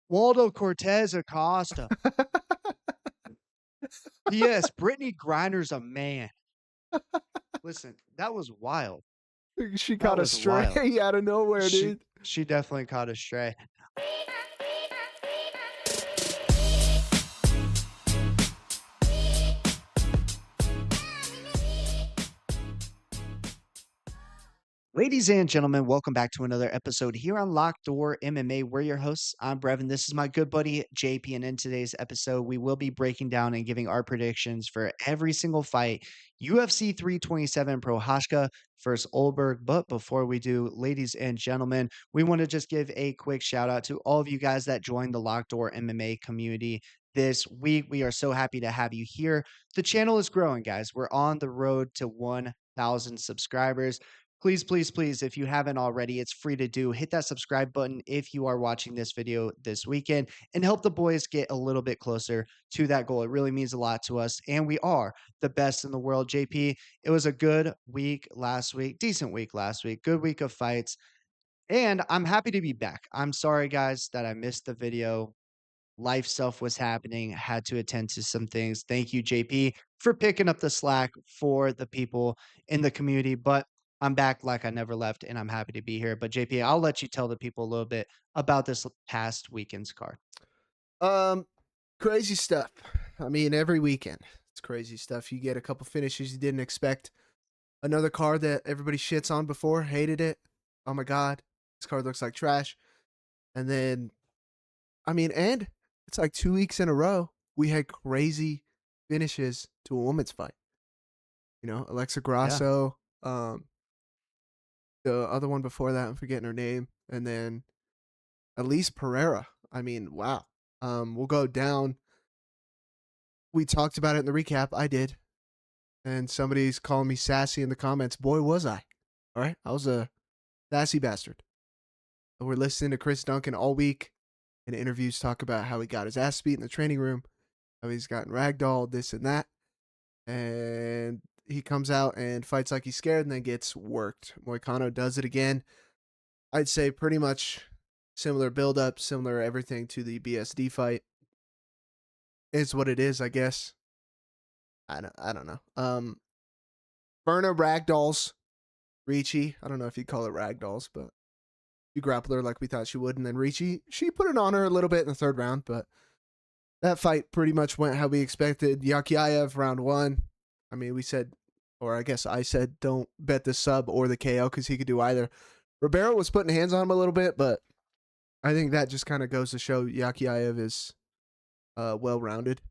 Waldo Cortez Acosta. P.S. Brittany Griner's a man. Listen, that was wild. She That caught a was wild. stray out of nowhere, She dude. she definitely caught a stray. Ladies and gentlemen, welcome back to another episode here on Locked Door MMA. We're your hosts. I'm Brevin. This is my good buddy JP. And in today's episode, we will be breaking down and giving our predictions for every single fight. UFC 327 Prochazka versus Ulberg. But before we do, ladies and gentlemen, we want to just give a quick shout out to all of you guys that joined the Locked Door MMA community this week. We are so happy to have you here. The channel is growing, guys. We're on the road to 1,000 subscribers. Please, please, please, if you haven't already, it's free to do. Hit that subscribe button if you are watching this video this weekend and help the boys get a little bit closer to that goal. It really means a lot to us, and we are the best in the world. JP, it was a good week last week, decent week last week, good week of fights, and I'm happy to be back. I'm sorry, guys, that I missed the video. Life stuff was happening, had to attend to some things. Thank you, JP, for picking up the slack for the people in the community. But I'm back like I never left, and I'm happy to be here. But JP, I'll let you tell the people a little bit about this past weekend's card. Um, Crazy stuff. I mean, every weekend it's crazy stuff. You get a couple finishes you didn't expect. Another card that everybody shits on before, hated it. Oh my god, this card looks like trash. And then, I mean, and it's like 2 weeks in a row we had crazy finishes to a women's fight. You know, Alexa Yeah. Grasso, the other one before that, I'm forgetting her name, and then Elise Pereira. I mean, wow. We'll go down. We talked about it in the recap. I did. And somebody's calling me sassy in the comments. Boy, was I. All right. I was a sassy bastard. We're listening to Chris Duncan all week in interviews talk about how he got his ass beat in the training room, how he's gotten ragdolled, this and that. And he comes out and fights like he's scared and then gets worked. Moicano does it again. I'd say pretty much similar build-up, similar everything to the BSD fight. Is what it is, I guess. I don't know. Berna ragdolls Ricci. I don't know if you'd call it ragdolls, but you grappled her like we thought she would, and then Ricci, she put it on her a little bit in the third round, but that fight pretty much went how we expected. Yakiaev, round one. I mean, we said, or I guess I said, don't bet the sub or the KO because he could do either. Ribeiro was putting hands on him a little bit, but I think that just kind of goes to show Yakiaev is well-rounded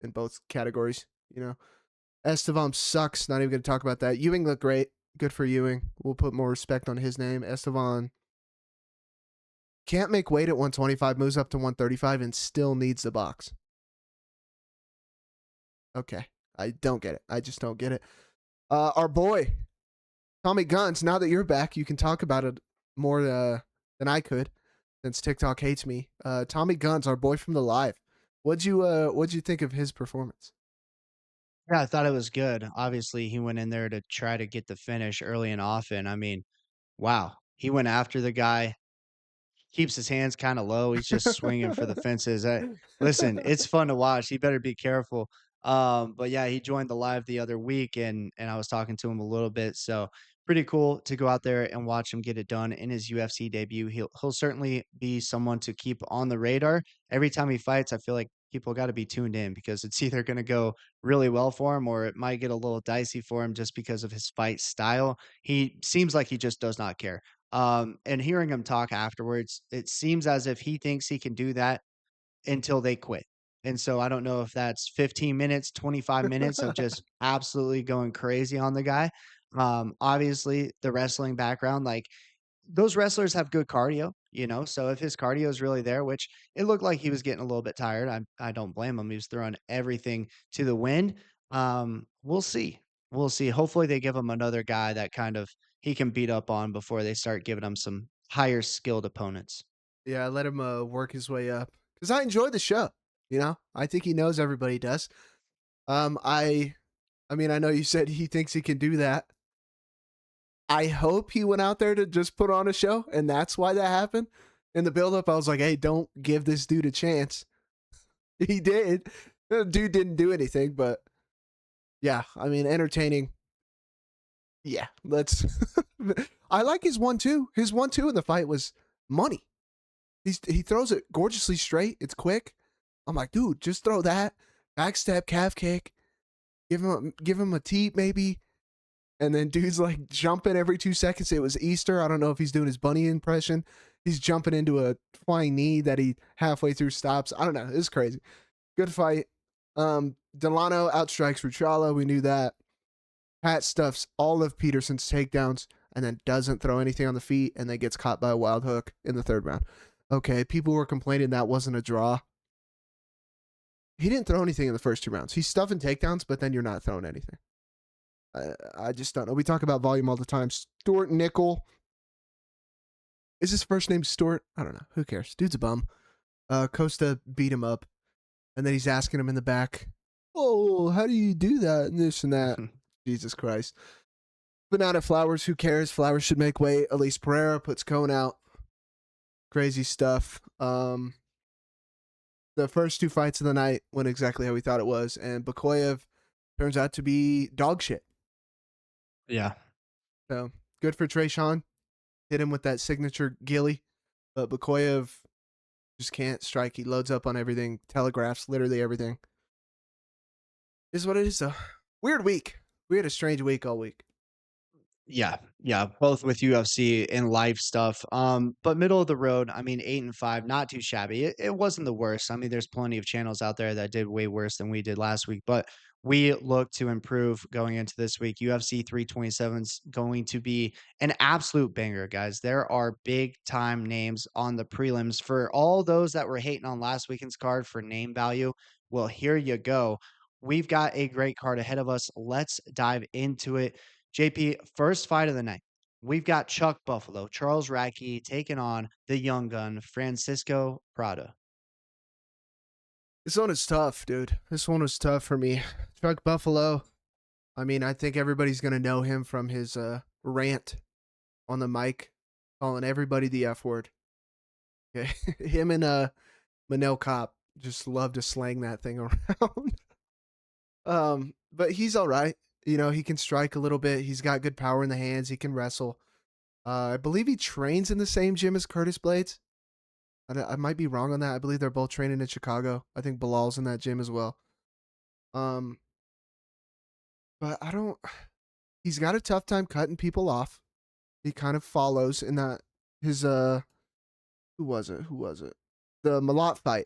in both categories, you know. Estevam sucks. Not even going to talk about that. Ewing looked great. Good for Ewing. We'll put more respect on his name. Estevan can't make weight at 125, moves up to 135, and still needs the box. Okay. I don't get it. I just don't get it. Our boy, Tommy Guns, now that you're back, you can talk about it more than I could since TikTok hates me. Tommy Guns, our boy from the live. What'd you think of his performance? Yeah, I thought it was good. Obviously, he went in there to try to get the finish early and often. I mean, wow. He went after the guy, keeps his hands kind of low. He's just swinging for the fences. Listen, it's fun to watch. He better be careful. But yeah, he joined the live the other week, and I was talking to him a little bit. So pretty cool to go out there and watch him get it done in his UFC debut. He'll certainly be someone to keep on the radar. Every time he fights, I feel like people got to be tuned in because it's either going to go really well for him or it might get a little dicey for him just because of his fight style. He seems like he just does not care. And hearing him talk afterwards, it seems as if he thinks he can do that until they quit. And so I don't know if that's 15 minutes, 25 minutes of just absolutely going crazy on the guy. Obviously, the wrestling background, like those wrestlers have good cardio, you know. So if his cardio is really there, which it looked like he was getting a little bit tired, I don't blame him. He was throwing everything to the wind. We'll see. We'll see. Hopefully they give him another guy that kind of he can beat up on before they start giving him some higher skilled opponents. Yeah, let him work his way up because I enjoyed the show. You know, I think he knows everybody does. I mean, I know you said he thinks he can do that. I hope he went out there to just put on a show, and that's why that happened. In the buildup, I was like, hey, don't give this dude a chance. He did. The dude didn't do anything, but yeah, I mean, entertaining. Yeah, let's. I like his 1-2. His 1-2 in the fight was money. He throws it gorgeously straight. It's quick. I'm like, dude, just throw that backstep calf kick. Give him a teep maybe. And then dude's like jumping every 2 seconds. It was Easter. I don't know if he's doing his bunny impression. He's jumping into a flying knee that he halfway through stops. I don't know. It's crazy. Good fight. Delano outstrikes Ruchala. We knew that. Pat stuffs all of Peterson's takedowns and then doesn't throw anything on the feet and then gets caught by a wild hook in the third round. Okay, people were complaining that wasn't a draw. He didn't throw anything in the first 2 rounds. He's stuffing takedowns, but then you're not throwing anything. I just don't know. We talk about volume all the time. Stuart Nickel. Is his first name Stuart? I don't know. Who cares? Dude's a bum. Costa beat him up. And then he's asking him in the back, oh, how do you do that? And this and that. Jesus Christ. Banana Flowers, who cares? Flowers should make weight. Elise Pereira puts Cone out. Crazy stuff. The first 2 fights of the night went exactly how we thought it was. And Bakoyev turns out to be dog shit. Yeah. So good for Trayshawn. Hit him with that signature gilly. But Bakoyev just can't strike. He loads up on everything, telegraphs literally everything. Is what it is, though. Weird week. We had a strange week all week. Yeah, both with UFC and life stuff. But middle of the road, I mean, 8-5, not too shabby. It wasn't the worst. I mean, there's plenty of channels out there that did way worse than we did last week, but we look to improve going into this week. UFC 327 is going to be an absolute banger, guys. There are big time names on the prelims. For all those that were hating on last weekend's card for name value, well, here you go. We've got a great card ahead of us. Let's dive into it. JP, first fight of the night. We've got Chuck Buffalo, Charles Radtke taking on the young gun, Francisco Prado. This one is tough, dude. This one was tough for me. Chuck Buffalo. I mean, I think everybody's going to know him from his rant on the mic, calling everybody the F word. Okay. Him and Manel Cop just love to slang that thing around. But he's all right. You know, he can strike a little bit. He's got good power in the hands. He can wrestle. I believe he trains in the same gym as Curtis Blaydes. I might be wrong on that. I believe they're both training in Chicago. I think Bilal's in that gym as well. But I don't. He's got a tough time cutting people off. He kind of follows in that his who was it? The Malott fight.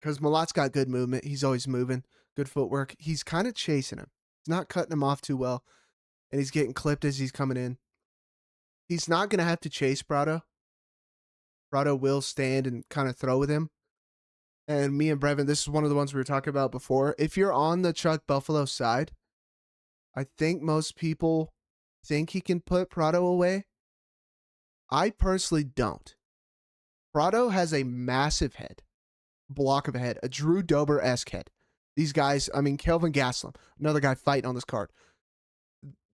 Because Malott's got good movement. He's always moving. Good footwork. He's kind of chasing him. He's not cutting him off too well. And he's getting clipped as he's coming in. He's not going to have to chase Prado. Prado will stand and kind of throw with him. And me and Brevin, this is one of the ones we were talking about before. If you're on the Chuck Buffalo side, I think most people think he can put Prado away. I personally don't. Prado has a massive head, block of a head, a Drew Dober-esque head. These guys, I mean, Kelvin Gastelum, another guy fighting on this card.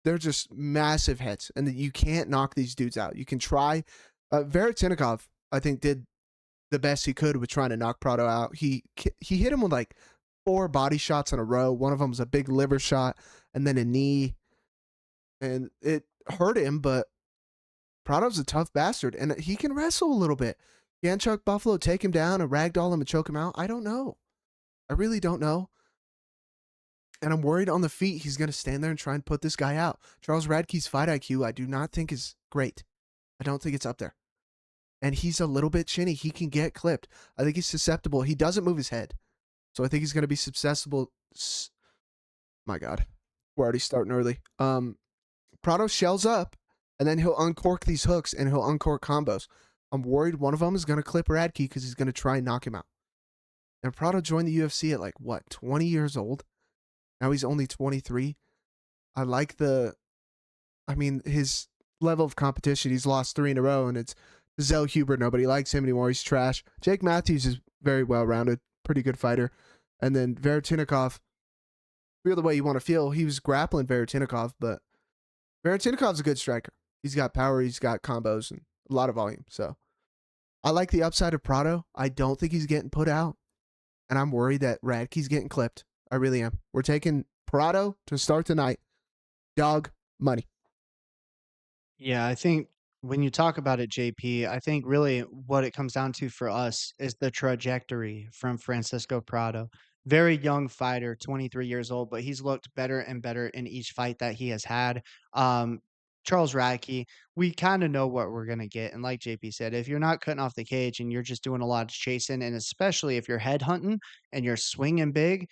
They're just massive heads, and you can't knock these dudes out. You can try. Veretinnikov, I think, did the best he could with trying to knock Prado out. He hit him with like 4 body shots in a row. One of them was a big liver shot and then a knee. And it hurt him, but Prado's a tough bastard. And he can wrestle a little bit. Can Chuck Buffalo take him down and ragdoll him and choke him out? I don't know. I really don't know. And I'm worried on the feet he's going to stand there and try and put this guy out. Charles Radtke's fight IQ I do not think is great. I don't think it's up there. And he's a little bit chinny. He can get clipped. I think he's susceptible. He doesn't move his head. So I think he's going to be susceptible. My God. We're already starting early. Prado shells up, and then he'll uncork these hooks, and he'll uncork combos. I'm worried one of them is going to clip Radtke because he's going to try and knock him out. And Prado joined the UFC at 20 years old? Now he's only 23. I like his level of competition. He's lost 3 in a row, and it's Zell Huber. Nobody likes him anymore. He's trash. Jake Matthews is very well-rounded. Pretty good fighter. And then Veretinnikov, feel the way you want to feel. He was grappling Veretinnikov, but Veretinnikov's a good striker. He's got power. He's got combos and a lot of volume. So I like the upside of Prado. I don't think he's getting put out, and I'm worried that Radtke's getting clipped. I really am. We're taking Prado to start tonight. Dog money. Yeah, I think when you talk about it, JP, I think really what it comes down to for us is the trajectory from Francisco Prado. Very young fighter, 23 years old, but he's looked better and better in each fight that he has had. Um, Charles Radtke, we kind of know what we're going to get. And like JP said, if you're not cutting off the cage and you're just doing a lot of chasing, and especially if you're head hunting and you're swinging big,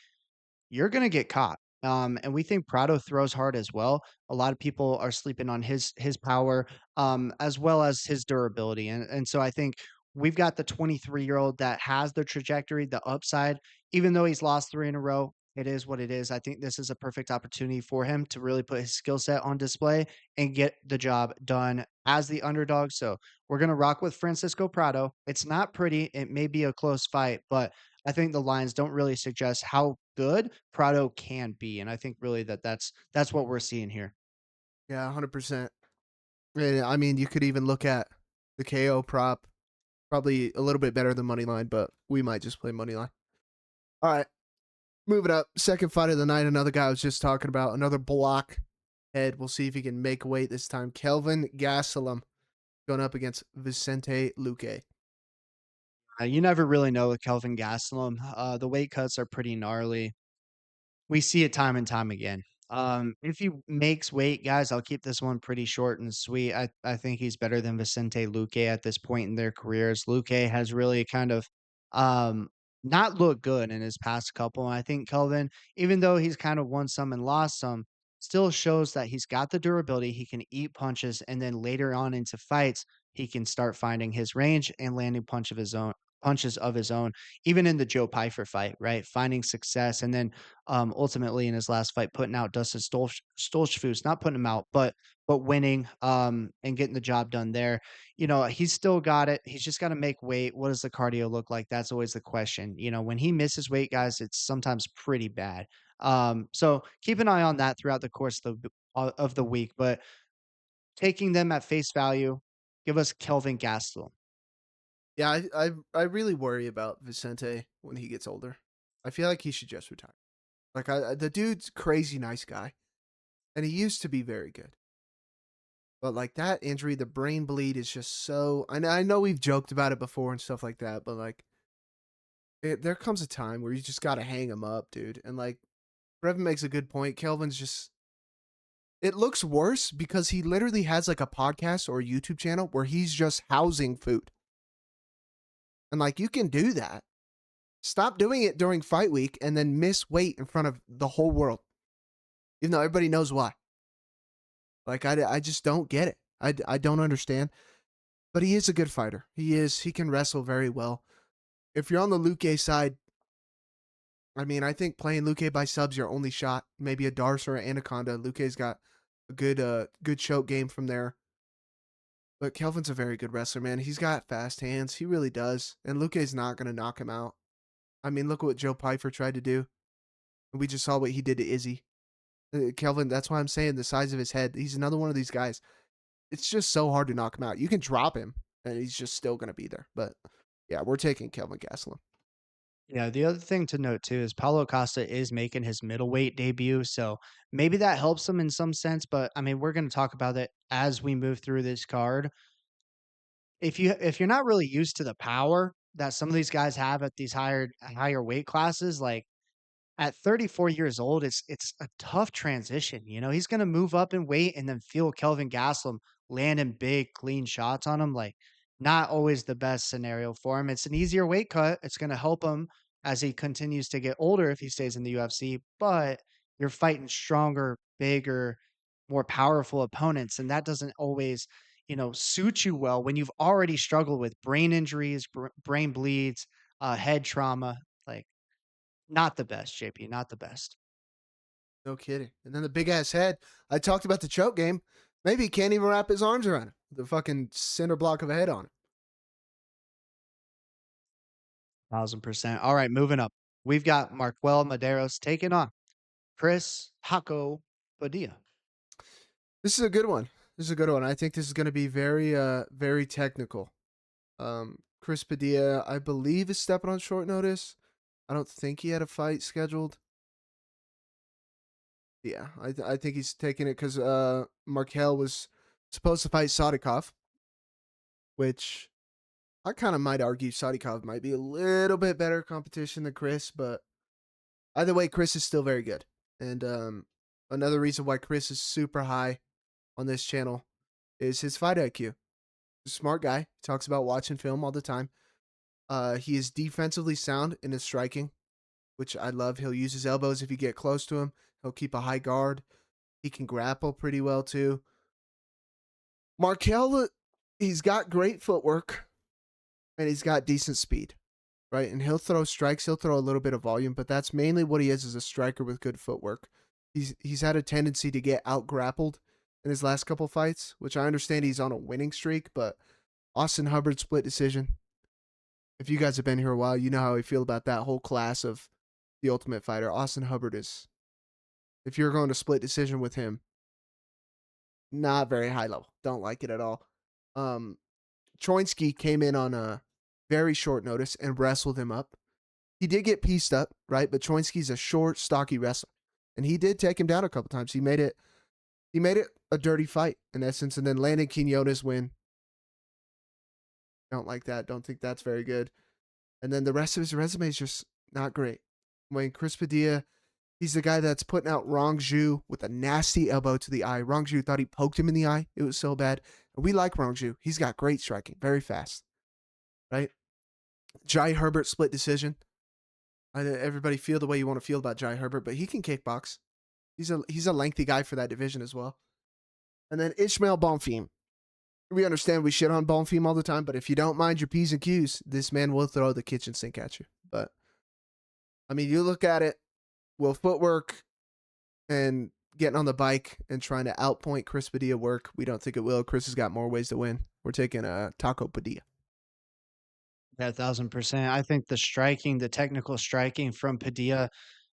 you're gonna get caught. And we think Prado throws hard as well. A lot of people are sleeping on his power, as well as his durability. And so I think we've got the 23-year-old that has the trajectory, the upside. Even though he's lost 3 in a row, it is what it is. I think this is a perfect opportunity for him to really put his skill set on display and get the job done as the underdog. So we're gonna rock with Francisco Prado. It's not pretty. It may be a close fight, but I think the lines don't really suggest how good Prado can be, and I think really that's what we're seeing here. Yeah, 100%. Yeah, I mean, you could even look at the KO prop. Probably a little bit better than money line, but we might just play money line. All right, moving up. Second fight of the night. Another guy I was just talking about. Another block head. We'll see if he can make weight this time. Kelvin Gastelum going up against Vicente Luque. You never really know with Kelvin Gastelum. The weight cuts are pretty gnarly. We see it time and time again. If he makes weight, guys, I'll keep this one pretty short and sweet. I think he's better than Vicente Luque at this point in their careers. Luque has really kind of um, not looked good in his past couple. And I think Kelvin, even though he's kind of won some and lost some, still shows that he's got the durability. He can eat punches, and then later on into fights, he can start finding his range and landing punches of his own. Even in the Joe Pyfer fight, right? Finding success, and then ultimately in his last fight, putting out Dustin Stoltzfus, not putting him out, but winning, and getting the job done there. You know, he's still got it. He's just got to make weight. What does the cardio look like? That's always the question. You know, when he misses weight, guys, it's sometimes pretty bad. So keep an eye on that throughout the course of the week. But taking them at face value, give us Kelvin Gastelum. Yeah, I really worry about Vicente when he gets older. I feel like he should just retire. Like the dude's crazy nice guy, and he used to be very good. But like that injury, the brain bleed is just so. I know we've joked about it before and stuff like that, but like there comes a time where you just got to hang him up, dude. And like Brevin makes a good point. Kelvin's just. It looks worse because he literally has like a podcast or a YouTube channel where he's just housing food. And like you can do that. Stop doing it during fight week and then miss weight in front of the whole world. Even though everybody knows why. Like I just don't get it. I don't understand. But he is a good fighter. He is. He can wrestle very well. If you're on the Luque side, I mean, I think playing Luque by subs your only shot. Maybe a Darce or an Anaconda. Luque's got a good choke game from there. But Kelvin's a very good wrestler, man. He's got fast hands. He really does. And Luque's not going to knock him out. I mean, look at what Joe Pyfer tried to do. We just saw what he did to Izzy. Kelvin, that's why I'm saying the size of his head. He's another one of these guys. It's just so hard to knock him out. You can drop him, and he's just still going to be there. But yeah, we're taking Kelvin Gastelum. Yeah, the other thing to note too is Paulo Costa is making his middleweight debut, so maybe that helps him in some sense. But I mean, we're going to talk about it as we move through this card. If you're not really used to the power that some of these guys have at these higher weight classes, like at 34 years old, it's a tough transition. You know, he's gonna move up in weight and then feel Kelvin Gastelum landing big, clean shots on him. Like, not always the best scenario for him. It's an easier weight cut. It's gonna help him as he continues to get older if he stays in the UFC, but you're fighting stronger, bigger, more powerful opponents, and that doesn't always, suit you well when you've already struggled with brain injuries, brain bleeds, head trauma. Like, not the best, JP, not the best. No kidding. And then the big ass head. I talked about the choke game. Maybe he can't even wrap his arms around it. The fucking center block of a head on it. 1,000%. All right, moving up. We've got Marquel Mederos taking on Chris Paco Padilla. This is a good one. This is a good one. I think this is going to be very, very technical. Chris Padilla, I believe, is stepping on short notice. I don't think he had a fight scheduled. Yeah, I think he's taking it because Markel was supposed to fight Sadikov, which I kind of might argue Sadikov might be a little bit better competition than Chris, but either way, Chris is still very good. And another reason why Chris is super high on this channel is his fight IQ. He's a smart guy. He talks about watching film all the time. He is defensively sound in his striking, which I love. He'll use his elbows if you get close to him. He'll keep a high guard. He can grapple pretty well too. Markel, he's got great footwork and he's got decent speed, right? And he'll throw strikes. He'll throw a little bit of volume, but that's mainly what he is as a striker with good footwork. He's had a tendency to get out grappled in his last couple fights, which I understand he's on a winning streak, but Austin Hubbard split decision. If you guys have been here a while, you know how I feel about that whole class of the Ultimate Fighter. Austin Hubbard is, if you're going to split decision with him, not very high level. Don't like it at all. Choinsky came in on a very short notice and wrestled him up. He did get pieced up, right? But Choinsky's a short, stocky wrestler, and he did take him down a couple times. He made it a dirty fight in essence, and then Landon Quinones win. Don't like that. Don't think that's very good. And then the rest of his resume is just not great. When Chris Padilla, he's the guy that's putting out Rong Zhu with a nasty elbow to the eye. Rong Zhu thought he poked him in the eye. It was so bad. And we like Rong Zhu. He's got great striking, very fast, right? Jai Herbert split decision. Everybody feel the way you want to feel about Jai Herbert, but he can kickbox. He's a lengthy guy for that division as well. And then Ishmael Bonfim. We understand we shit on Bonfim all the time, but if you don't mind your P's and Q's, this man will throw the kitchen sink at you. But, I mean, you look at it, will footwork and getting on the bike and trying to outpoint Chris Padilla work? We don't think it will. Chris has got more ways to win. We're taking Taco Padilla. Yeah, 1,000%. I think the striking, the technical striking from Padilla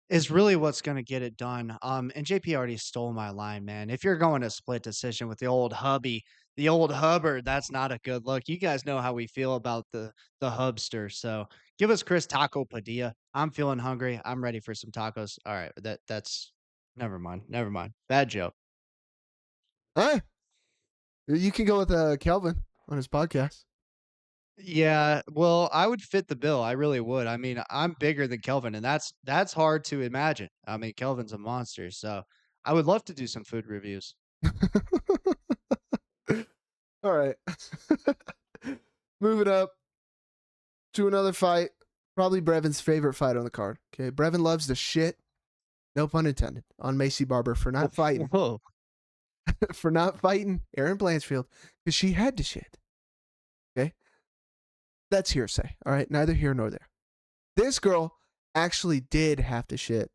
is really what's gonna get it done. And JP already stole my line, man. If you're going to split decision with the old hubby, the old Hubbard, that's not a good look. You guys know how we feel about the hubster. So give us Chris Taco Padilla. I'm feeling hungry. I'm ready for some tacos. All right, that's never mind. Never mind. Bad joke. Hey, you can go with Kelvin on his podcast. Yeah, well, I would fit the bill. I really would. I mean, I'm bigger than Kelvin, and that's hard to imagine. I mean, Kelvin's a monster, so I would love to do some food reviews. All right. Moving up to another fight. Probably Brevin's favorite fight on the card. Okay. Brevin loves the shit, no pun intended, on Macy Barber for not fighting. Whoa. For not fighting Erin Blanchfield because she had to shit. Okay. That's hearsay. All right. Neither here nor there. This girl actually did have to shit.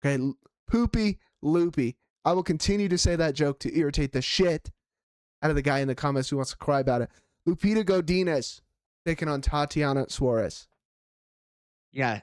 Okay. Poopy loopy. I will continue to say that joke to irritate the shit out of the guy in the comments who wants to cry about it. Lupita Godinez taking on Tatiana Suarez. Yeah,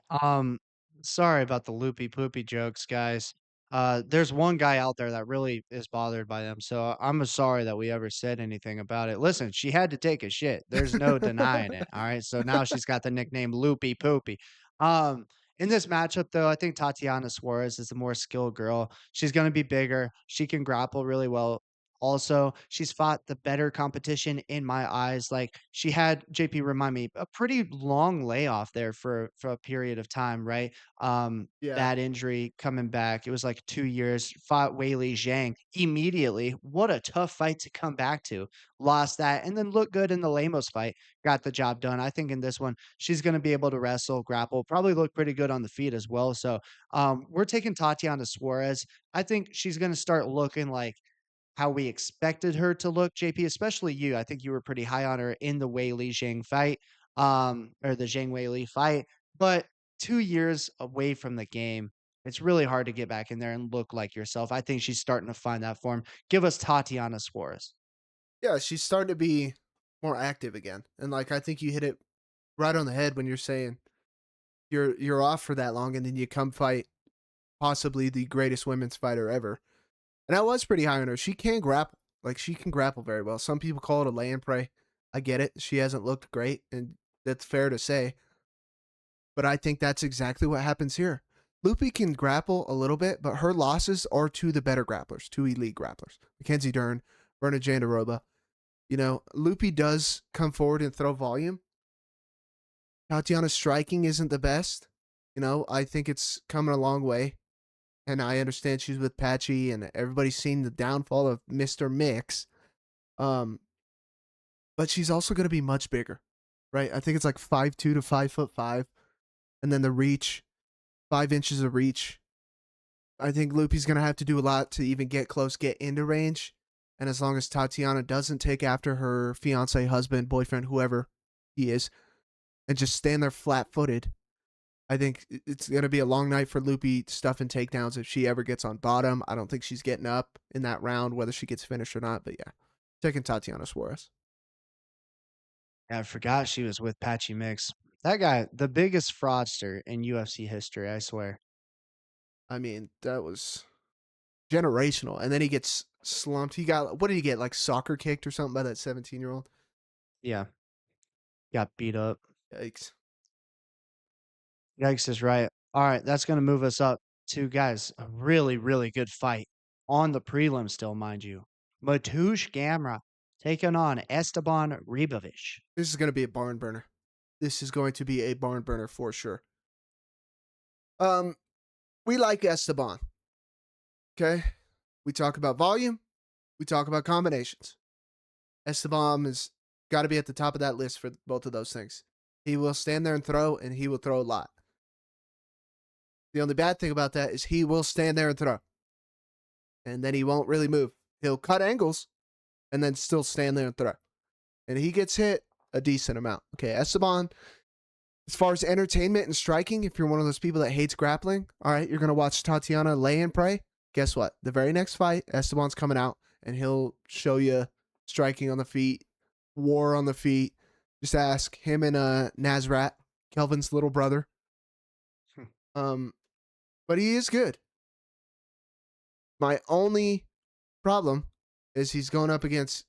sorry about the loopy poopy jokes, guys. There's one guy out there that really is bothered by them, so I'm sorry that we ever said anything about it. Listen, she had to take a shit. There's no denying it. All right. So now she's got the nickname Loopy Poopy. In this matchup, though, I think Tatiana Suarez is the more skilled girl. She's going to be bigger. She can grapple really well. Also, she's fought the better competition in my eyes. Like she had JP remind me a pretty long layoff there for a period of time, right? Yeah. Bad injury coming back. It was like 2 years. Fought Weili Zhang immediately. What a tough fight to come back to. Lost that and then looked good in the Lemos fight. Got the job done. I think in this one she's going to be able to wrestle, grapple, probably look pretty good on the feet as well. So we're taking Tatiana Suarez. I think she's going to start looking like how we expected her to look, JP, especially you. I think you were pretty high on her in the Wei Li Zhang fight, or the Zhang Wei Li fight. But 2 years away from the game, it's really hard to get back in there and look like yourself. I think she's starting to find that form. Give us Tatiana Suarez. Yeah, she's starting to be more active again. And like I think you hit it right on the head when you're saying you're off for that long and then you come fight possibly the greatest women's fighter ever. And I was pretty high on her. She can grapple. Like she can grapple very well. Some people call it a lay and pray. I get it. She hasn't looked great. And That's fair to say. But I think that's exactly what happens here. Lupe can grapple a little bit, but her losses are to the better grapplers, to elite grapplers. Mackenzie Dern, Verna Jandaroba. You know, Lupe does come forward and throw volume. Tatiana's striking isn't the best. You know, I think it's coming a long way. And I understand she's with Patchy and everybody's seen the downfall of Mr. Mix. Um, but she's also going to be much bigger, right? I think it's like 5'2" to 5'5". And then the reach, 5 inches of reach. I think Lupe's going to have to do a lot to even get close, get into range. And as long as Tatiana doesn't take after her fiance, husband, boyfriend, whoever he is, and just stand there flat footed, I think it's going to be a long night for Lupe stuffing takedowns if she ever gets on bottom. I don't think she's getting up in that round, whether she gets finished or not. But yeah, taking Tatiana Suarez. Yeah, I forgot she was with Patchy Mix. That guy, the biggest fraudster in UFC history, I swear. I mean, that was generational. And then he gets slumped. He got, what did he get? Like soccer kicked or something by that 17-year-old? Yeah, got beat up. Yikes. Yikes is right. All right, that's going to move us up to, guys, a really, really good fight on the prelim still, mind you. Mateusz Gamrot taking on Esteban Ribovics. This is going to be a barn burner. This is going to be a barn burner for sure. Um, we like Esteban. Okay. We talk about volume. We talk about combinations. Esteban has got to be at the top of that list for both of those things. He will stand there and throw, and he will throw a lot. The only bad thing about that is he will stand there and throw. And then he won't really move. He'll cut angles and then still stand there and throw. And he gets hit a decent amount. Okay, Esteban, as far as entertainment and striking, if you're one of those people that hates grappling, all right, you're going to watch Tatiana lay and pray. Guess what? The very next fight, Esteban's coming out, and he'll show you striking on the feet, war on the feet. Just ask him and Nazrat, Kelvin's little brother. Um, but he is good. My only problem is he's going up against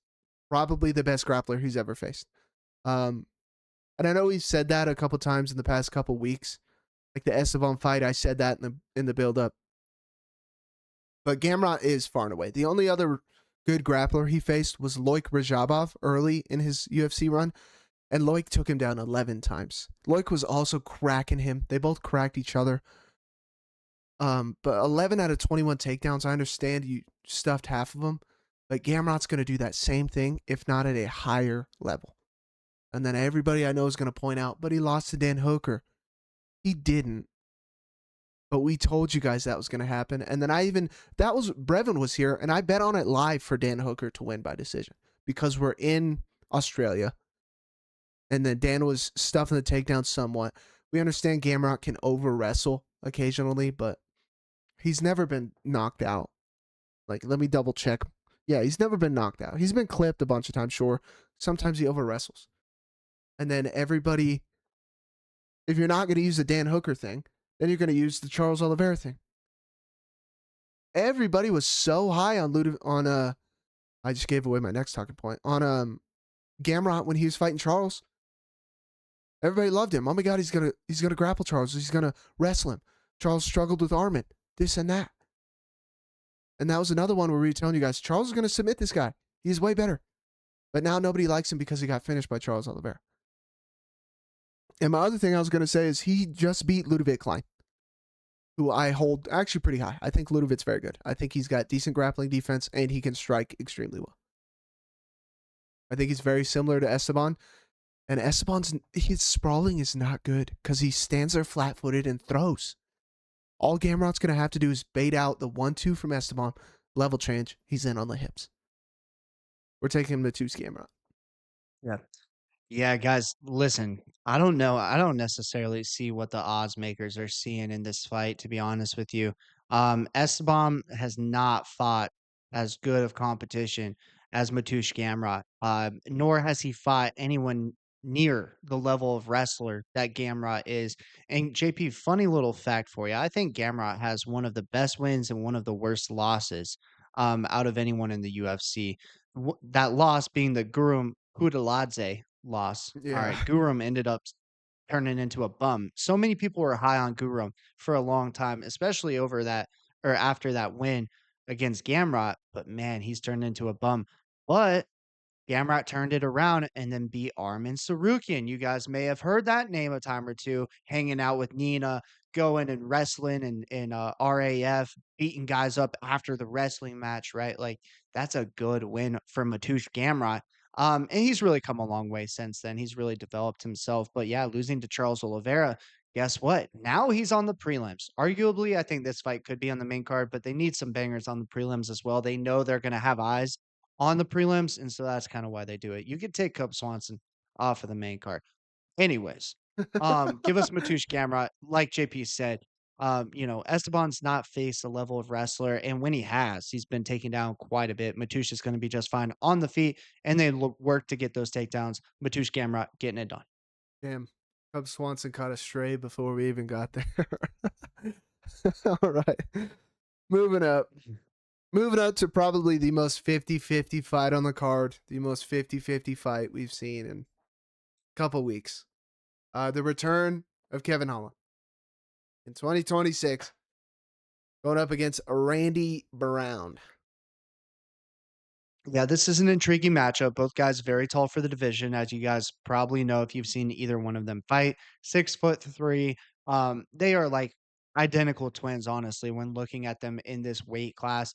probably the best grappler he's ever faced. And I know we've said that a couple times in the past couple weeks. Like the Esteban fight, I said that in the build up. But Gamrot is far and away. The only other good grappler he faced was Loic Rajabov early in his UFC run, and Loic took him down 11 times. Loic was also cracking him. They both cracked each other. But 11 out of 21 takedowns, I understand you stuffed half of them, but Gamrot's going to do that same thing, if not at a higher level. And then everybody I know is going to point out, but he lost to Dan Hooker. He didn't. But we told you guys that was going to happen. And then Brevin was here, and I bet on it live for Dan Hooker to win by decision because we're in Australia. And then Dan was stuffing the takedown somewhat. We understand Gamrot can over wrestle occasionally, but he's never been knocked out. Like, let me double check. Yeah, he's never been knocked out. He's been clipped a bunch of times, sure. Sometimes he over wrestles. And then everybody, if you're not going to use the Dan Hooker thing, then you're going to use the Charles Oliveira thing. Everybody was so high on I just gave away my next talking point, on Gamrot when he was fighting Charles. Everybody loved him. Oh my God, he's gonna grapple Charles. He's gonna wrestle him. Charles struggled with Armin, this and that. And that was another one where we were telling you guys, Charles is gonna submit this guy. He's way better. But now nobody likes him because he got finished by Charles Oliveira. And my other thing I was gonna say is he just beat Ludovic Klein, who I hold actually pretty high. I think Ludovic's very good. I think he's got decent grappling defense and he can strike extremely well. I think he's very similar to Esteban. And his sprawling is not good because he stands there flat-footed and throws. All Gamrot's going to have to do is bait out the 1-2 from Esteban, level change, he's in on the hips. We're taking him to 2 Gamrot. Yeah. Yeah, guys, listen, I don't know. I don't necessarily see what the odds makers are seeing in this fight, to be honest with you. Esteban has not fought as good of competition as Mateusz Gamrot, nor has he fought anyone near the level of wrestler that Gamrot is. And JP, funny little fact for you. I think Gamrot has one of the best wins and one of the worst losses out of anyone in the UFC. That loss being the Gurum Hudaladze loss. All Yeah. right, Guram ended up turning into a bum. So many people were high on Guram for a long time, especially over that or after that win against Gamrot. But man, he's turned into a bum. But Gamrot turned it around and then beat Armin Sarukian. You guys may have heard that name a time or two, hanging out with Nina, going and wrestling and RAF, beating guys up after the wrestling match, right? Like that's a good win for Mateusz Gamrot. And he's really come a long way since then. He's really developed himself. But yeah, losing to Charles Oliveira, guess what? Now he's on the prelims. Arguably, I think this fight could be on the main card, but they need some bangers on the prelims as well. They know they're going to have eyes on the prelims, and so that's kinda why they do it. You could take Cub Swanson off of the main card. Anyways, give us Mateusz Gamrot. Like JP said, Esteban's not faced a level of wrestler, and when he has, he's been taken down quite a bit. Mateusz is gonna be just fine on the feet, and they work to get those takedowns. Mateusz Gamrot getting it done. Damn. Cub Swanson caught a stray before we even got there. All right. Moving up. Moving up to probably the most 50-50 fight on the card, the most 50-50 fight we've seen in a couple weeks. The return of Kevin Holland in 2026, going up against Randy Brown. Yeah, this is an intriguing matchup. Both guys very tall for the division, as you guys probably know if you've seen either one of them fight. 6'3". They are like identical twins, honestly, when looking at them in this weight class.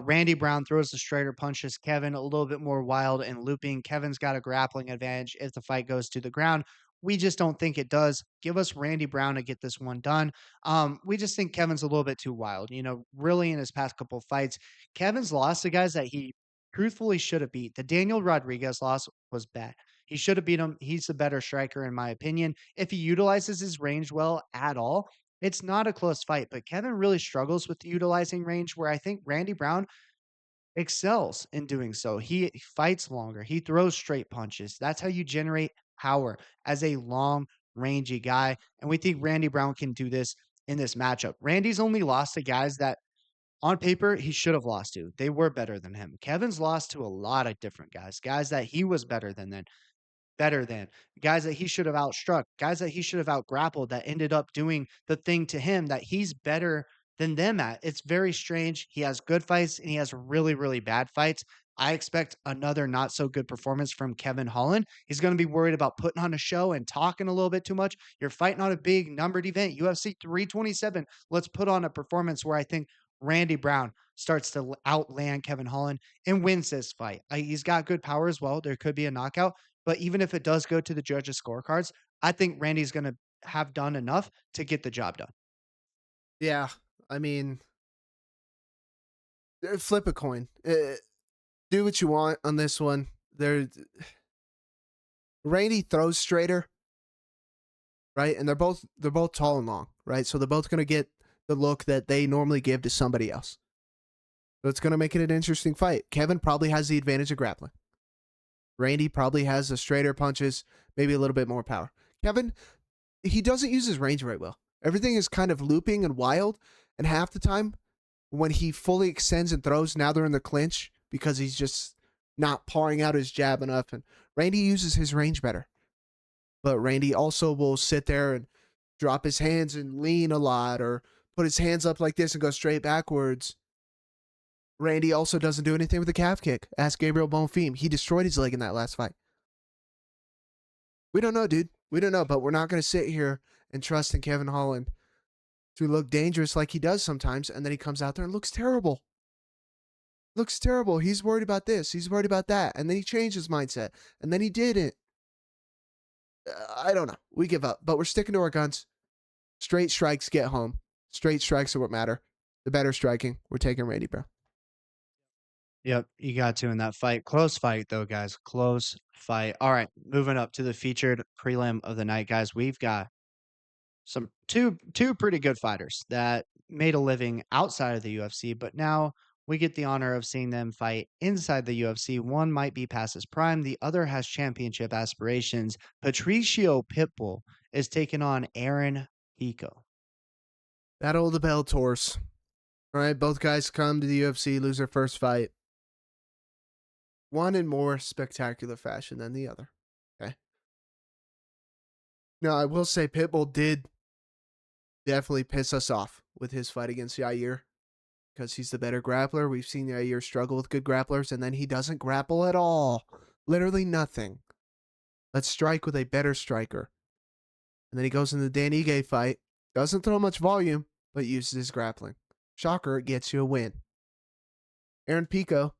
Randy Brown throws the straighter punches. Kevin a little bit more wild and looping. Kevin's got a grappling advantage if the fight goes to the ground. We just don't think it does. Give us Randy Brown to get this one done. We just think Kevin's a little bit too wild. Really in his past couple fights, Kevin's lost to guys that he truthfully should have beat. The Daniel Rodriguez loss was bad. He should have beat him. He's the better striker, in my opinion. If he utilizes his range well at all, it's not a close fight. But Kevin really struggles with utilizing range, where I think Randy Brown excels in doing so. He fights longer, he throws straight punches. That's how you generate power as a long, rangy guy. And we think Randy Brown can do this in this matchup. Randy's only lost to guys that on paper, he should have lost to. They were better than him. Kevin's lost to a lot of different guys that he was better than, guys that he should have outstruck, guys that he should have outgrappled that ended up doing the thing to him that he's better than them at. It's very strange. He has good fights and he has really, really bad fights. I expect another not so good performance from Kevin Holland. He's going to be worried about putting on a show and talking a little bit too much. You're fighting on a big numbered event, UFC 327. Let's put on a performance where I think Randy Brown starts to outland Kevin Holland and wins this fight. He's got good power as well. There could be a knockout. But even if it does go to the judges' scorecards, I think Randy's gonna have done enough to get the job done. Yeah. I mean, flip a coin. Do what you want on this one. Randy throws straighter, right? And they're both tall and long, right? So they're both gonna get the look that they normally give to somebody else. So it's gonna make it an interesting fight. Kevin probably has the advantage of grappling. Randy probably has the straighter punches, maybe a little bit more power. Kevin, he doesn't use his range very well. Everything is kind of looping and wild, and half the time when he fully extends and throws, now they're in the clinch because he's just not pawing out his jab enough. And Randy uses his range better. But Randy also will sit there and drop his hands and lean a lot, or put his hands up like this and go straight backwards. Randy also doesn't do anything with the calf kick. Ask Gabriel Bonfim. He destroyed his leg in that last fight. We don't know, dude. We don't know, but we're not going to sit here and trust in Kevin Holland to look dangerous like he does sometimes, and then he comes out there and looks terrible. Looks terrible. He's worried about this. He's worried about that. And then he changed his mindset. And then he didn't. I don't know. We give up. But we're sticking to our guns. Straight strikes get home. Straight strikes are what matter. The better striking. We're taking Randy Brown. Yep, you got to in that fight. Close fight though, guys. Close fight. All right, moving up to the featured prelim of the night, guys. We've got some two pretty good fighters that made a living outside of the UFC, but now we get the honor of seeing them fight inside the UFC. One might be past his prime, the other has championship aspirations. Patricio Pitbull is taking on Aaron Pico. Battle of the Bellators. All right, both guys come to the UFC, lose their first fight. One in more spectacular fashion than the other. Okay. No, I will say Pitbull did definitely piss us off with his fight against Yair because he's the better grappler. We've seen Yair struggle with good grapplers, and then he doesn't grapple at all. Literally nothing. Let's strike with a better striker. And then he goes in the Dan Ige fight, doesn't throw much volume, but uses his grappling. Shocker, it gets you a win. Aaron Pico,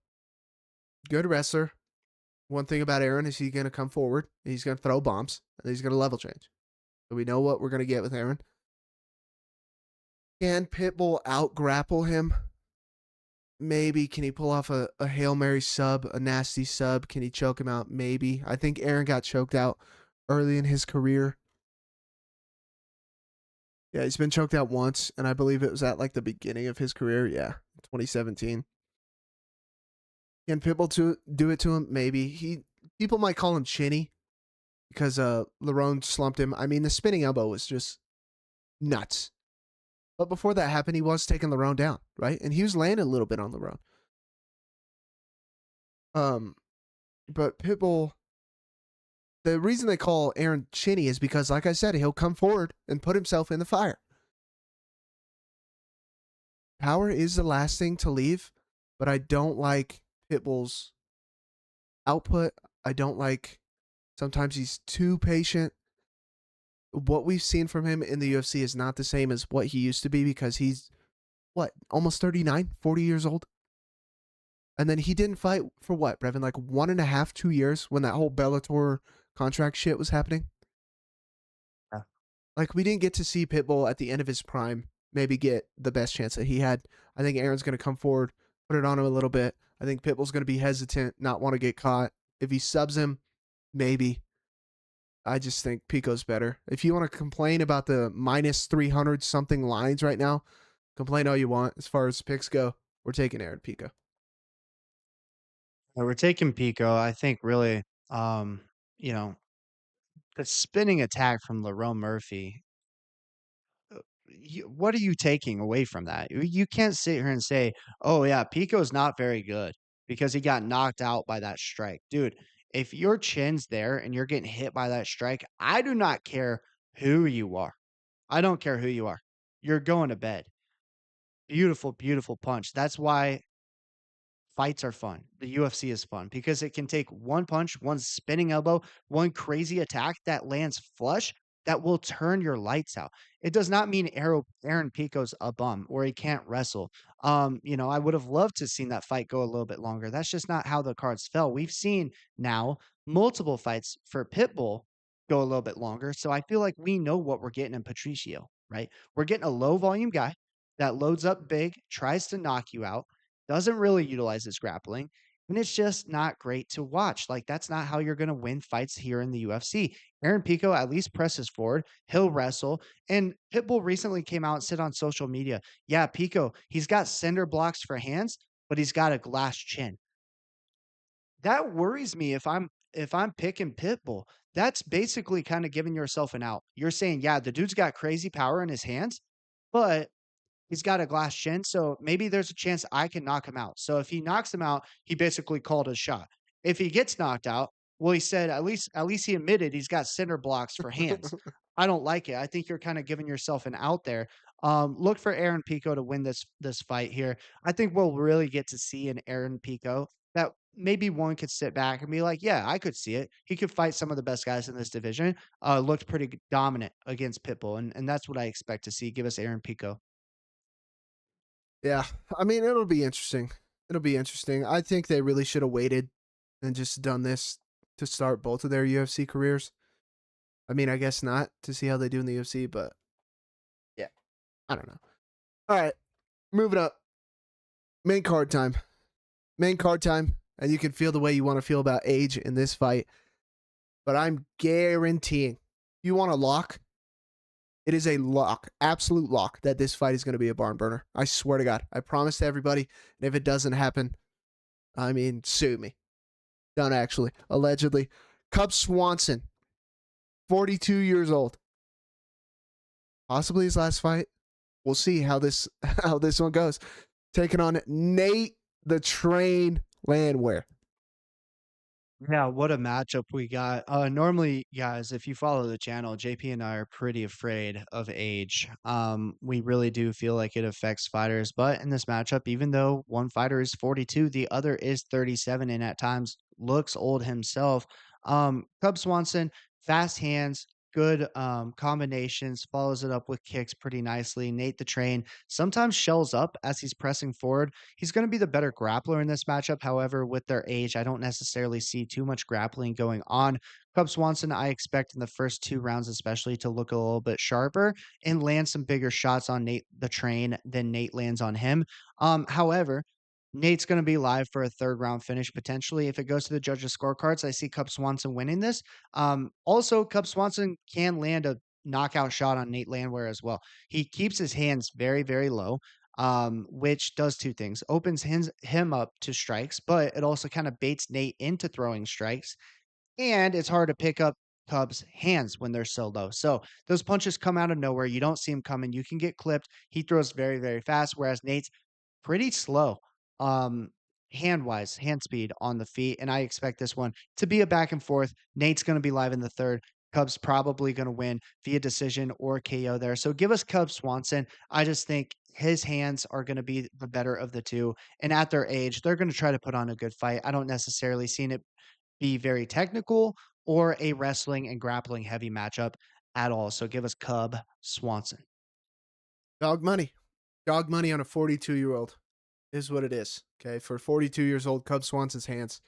good wrestler. One thing about Aaron is he's going to come forward, he's going to throw bombs, and he's going to level change. So we know what we're going to get with Aaron. Can Pitbull out grapple him? Maybe. Can he pull off a Hail Mary sub, a nasty sub? Can he choke him out? Maybe. I think Aaron got choked out early in his career. Yeah, he's been choked out once, and I believe it was at like the beginning of his career. Yeah, 2017. Can Pitbull do it to him? Maybe. People might call him chinny because Lerone slumped him. I mean, the spinning elbow was just nuts. But before that happened, he was taking Lerone down, right? And he was landing a little bit on Lerone. But Pitbull, the reason they call Aaron chinny is because, like I said, he'll come forward and put himself in the fire. Power is the last thing to leave, but I don't like Pitbull's output. I don't like, sometimes he's too patient. What we've seen from him in the UFC is not the same as what he used to be because he's, what, almost 39, 40 years old? And then he didn't fight for what, Brevin? Like 1.5, 2 years when that whole Bellator contract shit was happening? Yeah. Like, we didn't get to see Pitbull at the end of his prime maybe get the best chance that he had. I think Aaron's going to come forward, put it on him a little bit. I think Pitbull's going to be hesitant, not want to get caught. If he subs him, maybe. I just think Pico's better. If you want to complain about the minus 300 something lines right now, complain all you want. As far as picks go, we're taking Aaron Pico. We're taking Pico. I think really, you know, the spinning attack from Lerone Murphy, what are you taking away from that? You can't sit here and say, "Oh yeah, Pico's not very good because he got knocked out by that strike." Dude, if your chin's there and you're getting hit by that strike, I do not care who you are. I don't care who you are. You're going to bed. Beautiful, beautiful punch. That's why fights are fun. The UFC is fun because it can take one punch, one spinning elbow, one crazy attack that lands flush that will turn your lights out. It does not mean Aaron Pico's a bum or he can't wrestle. I would have loved to seen that fight go a little bit longer. That's just not how the cards fell. We've seen now multiple fights for Pitbull go a little bit longer. So I feel like we know what we're getting in Patricio, right? We're getting a low volume guy that loads up big, tries to knock you out, doesn't really utilize his grappling, and it's just not great to watch. Like, that's not how you're going to win fights here in the UFC. Aaron Pico at least presses forward. He'll wrestle. And Pitbull recently came out and said on social media, yeah, Pico, he's got cinder blocks for hands, but he's got a glass chin. That worries me if I'm picking Pitbull. That's basically kind of giving yourself an out. You're saying, yeah, the dude's got crazy power in his hands, but he's got a glass chin, so maybe there's a chance I can knock him out. So if he knocks him out, he basically called his shot. If he gets knocked out, well, he said at least he admitted he's got cinder blocks for hands. I don't like it. I think you're kind of giving yourself an out there. Look for Aaron Pico to win this fight here. I think we'll really get to see an Aaron Pico that maybe one could sit back and be like, yeah, I could see it. He could fight some of the best guys in this division. Looked pretty dominant against Pitbull, and that's what I expect to see. Give us Aaron Pico. Yeah, I mean, it'll be interesting. It'll be interesting. I think they really should have waited and just done this to start both of their UFC careers. I mean, I guess not to see how they do in the UFC, but yeah, I don't know. All right, moving up. Main card time. Main card time. And you can feel the way you want to feel about age in this fight. But I'm guaranteeing you want a lock. It is a lock, absolute lock, that this fight is going to be a barn burner. I swear to God. I promise to everybody. And if it doesn't happen, I mean, sue me. Done actually. Allegedly. Cub Swanson, 42 years old. Possibly his last fight. We'll see how this one goes. Taking on Nate the Train Landwher. Yeah, what a matchup we got. Normally, guys, if you follow the channel, JP and I are pretty afraid of age. We really do feel like it affects fighters, but in this matchup, even though one fighter is 42, the other is 37 and at times looks old himself. Cub Swanson, fast hands, good combinations, follows it up with kicks pretty nicely. Nate the Train sometimes shells up as he's pressing forward. He's going to be the better grappler in this matchup. However, with their age, I don't necessarily see too much grappling going on. Cub Swanson, I expect in the first 2 rounds, especially, to look a little bit sharper and land some bigger shots on Nate the Train than Nate lands on him. However, Nate's going to be live for a third round finish potentially. If it goes to the judges' scorecards, I see Cub Swanson winning this. Also, Cub Swanson can land a knockout shot on Nate Landwher as well. He keeps his hands very, very low, which does 2 things, opens him up to strikes, but it also kind of baits Nate into throwing strikes, and it's hard to pick up Cub's hands when they're so low. So those punches come out of nowhere. You don't see him coming. You can get clipped. He throws very, very fast, whereas Nate's pretty slow, um, hand-wise, hand speed on the feet, and I expect this one to be a back and forth. Nate's gonna be live in the 3rd. Cubs probably gonna win via decision or KO there. So give us Cub Swanson. I just think his hands are gonna be the better of the 2, and at their age, they're gonna try to put on a good fight. I don't necessarily seen it be very technical or a wrestling and grappling heavy matchup at all. So give us Cub Swanson. Dog money. Dog money on a 42-year-old is what it is. Okay. For 42 years old, Cub Swanson's hands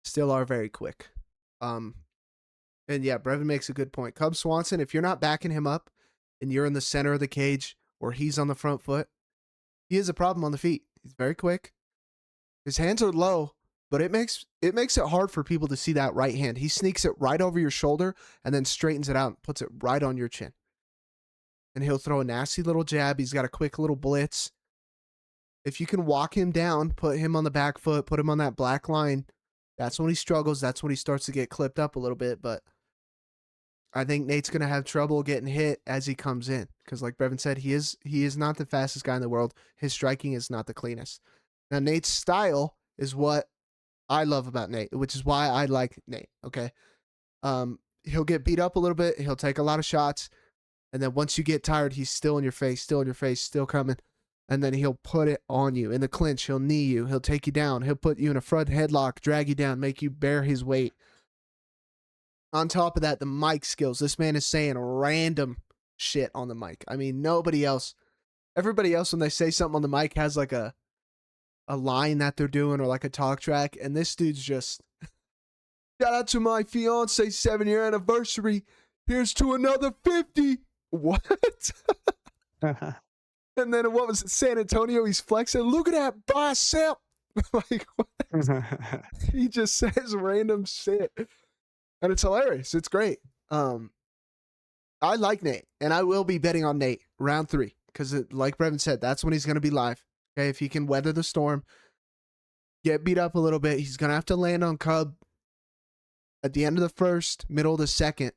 still are very quick. Um, and yeah, Brevin makes a good point. Cub Swanson, if you're not backing him up and you're in the center of the cage or he's on the front foot, he has a problem on the feet. He's very quick. His hands are low, but it makes it hard for people to see that right hand. He sneaks it right over your shoulder and then straightens it out and puts it right on your chin. And he'll throw a nasty little jab. He's got a quick little blitz. If you can walk him down, put him on the back foot, put him on that black line, that's when he struggles. That's when he starts to get clipped up a little bit. But I think Nate's going to have trouble getting hit as he comes in because, like Brevin said, he is not the fastest guy in the world. His striking is not the cleanest. Now, Nate's style is what I love about Nate, which is why I like Nate. Okay, he'll get beat up a little bit. He'll take a lot of shots, and then once you get tired, he's still in your face, still coming, and then he'll put it on you in the clinch. He'll knee you. He'll take you down. He'll put you in a front headlock, drag you down, make you bear his weight. On top of that, the mic skills. This man is saying random shit on the mic. I mean, everybody else, when they say something on the mic, has like a line that they're doing or like a talk track. And this dude's just, shout out to my fiance 7-year anniversary. Here's to another 50. What? And then what was it? San Antonio, he's flexing. Look at that bicep. Like, what? He just says random shit. And it's hilarious. It's great. I like Nate, and I will be betting on Nate round 3 because, like Brevin said, that's when he's going to be live. Okay, if he can weather the storm, get beat up a little bit, he's going to have to land on Cub at the end of the first, middle of the second,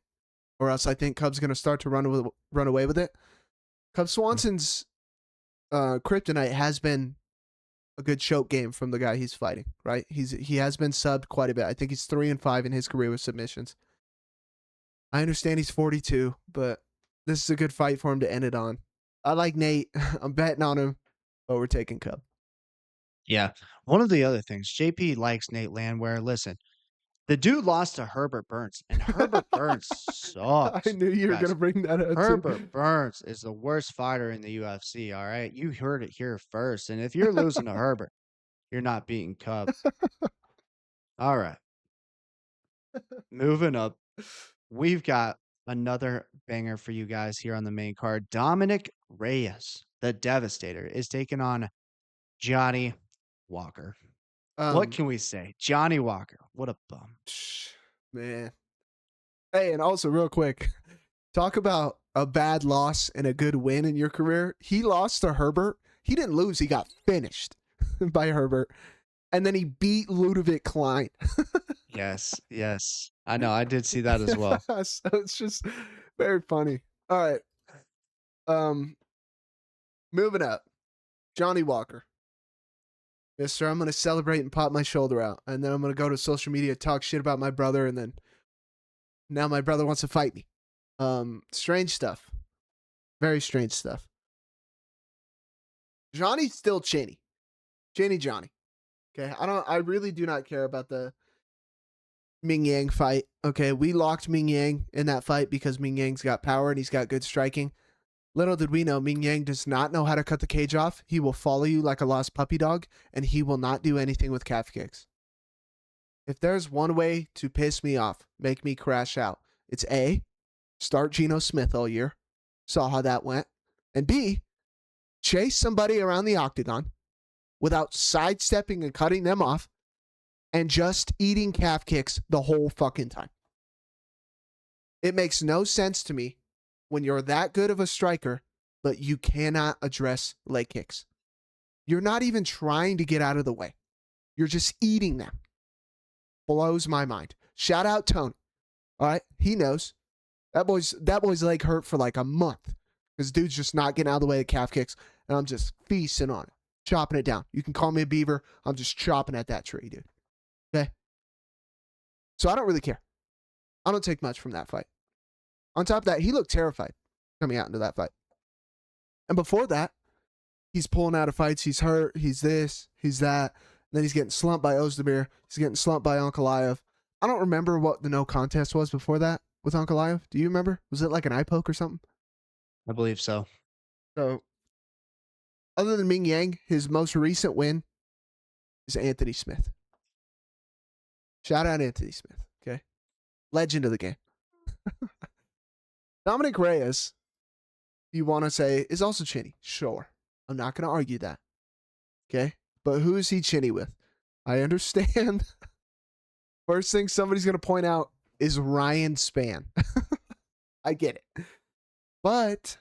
or else I think Cub's going to start to run away with it. Cub Swanson's kryptonite has been a good choke game from the guy he's fighting, right? He has been subbed quite a bit. I think he's 3-5 in his career with submissions. I understand he's 42, but this is a good fight for him to end it on. I like Nate. I'm betting on him, but we're taking Cub. Yeah. One of the other things, JP likes Nate Landwehr. Listen, the dude lost to Herbert Burns, and Herbert Burns I sucks, knew you were going guys. to bring that up too. Herbert Burns is the worst fighter in the UFC, all right? You heard it here first. And if you're losing to Herbert, you're not beating Cub. All right. Moving up, we've got another banger for you guys here on the main card. Dominic Reyes, the Devastator, is taking on Johnny Walker. What Um, can we say? Johnny Walker. What a bum. man. Hey, and also real quick, talk about a bad loss and a good win in your career. He lost to Herbert. He didn't lose. He got finished by Herbert. And then he beat Ludovic Klein. Yes, yes. I know. I did see that as well. So it's just very funny. All right. Moving up. Johnny Walker. Mister, I'm going to celebrate and pop my shoulder out. And then I'm going to go to social media, talk shit about my brother. And then now my brother wants to fight me. Strange stuff. Very strange stuff. Johnny's still Chinny. Chinny Johnny. Okay. I really do not care about the Ming Yang fight. Okay. We locked Ming Yang in that fight because Ming Yang's got power and he's got good striking. Little did we know, Ming Yang does not know how to cut the cage off. He will follow you like a lost puppy dog, and he will not do anything with calf kicks. If there's one way to piss me off, make me crash out, it's A, start Geno Smith all year. Saw how that went. And B, chase somebody around the octagon without sidestepping and cutting them off and just eating calf kicks the whole fucking time. It makes no sense to me when you're that good of a striker, but you cannot address leg kicks. You're not even trying to get out of the way. You're just eating them. Blows my mind. Shout out Tony. All right, he knows. That boy's leg hurt for like a month. Because dude's just not getting out of the way of calf kicks, and I'm just feasting on it, chopping it down. You can call me a beaver. I'm just chopping at that tree, dude. Okay? So I don't really care. I don't take much from that fight. On top of that, he looked terrified coming out into that fight. And before that, he's pulling out of fights. He's hurt. He's this. He's that. Then he's getting slumped by Ozdemir. He's getting slumped by Ankalaev. I don't remember what the no contest was before that with Ankalaev. Do you remember? Was it like an eye poke or something? I believe so. So, other than Ming Yang, his most recent win is Anthony Smith. Shout out Anthony Smith, okay? Legend of the game. Dominic Reyes, you want to say, is also chinny. Sure. I'm not going to argue that. Okay? But who is he chinny with? I understand. First thing somebody's going to point out is Ryan Spann. I get it. But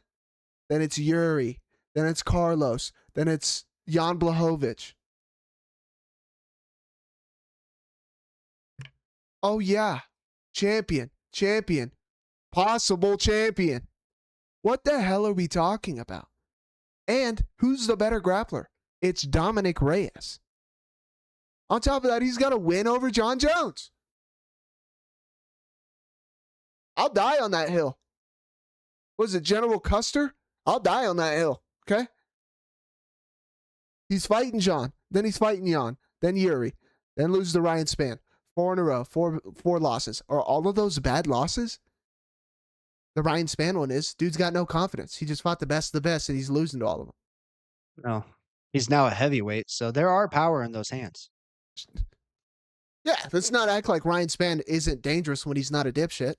then it's Yuri. Then it's Carlos. Then it's Jan Blachowicz. Oh, yeah. Champion. Possible champion. What the hell are we talking about? And who's the better grappler? It's Dominic Reyes. On top of that, he's got a win over John Jones. I'll die on that hill. Was it General Custer? I'll die on that hill. Okay? He's fighting John. Then he's fighting Jan. Then Yuri. Then loses to Ryan Spann. 4 in a row. Four losses. Are all of those bad losses? The Ryan Spann one is. Dude's got no confidence. He just fought the best of the best, and he's losing to all of them. No. He's now a heavyweight, so there are power in those hands. Yeah, let's not act like Ryan Spann isn't dangerous when he's not a dipshit.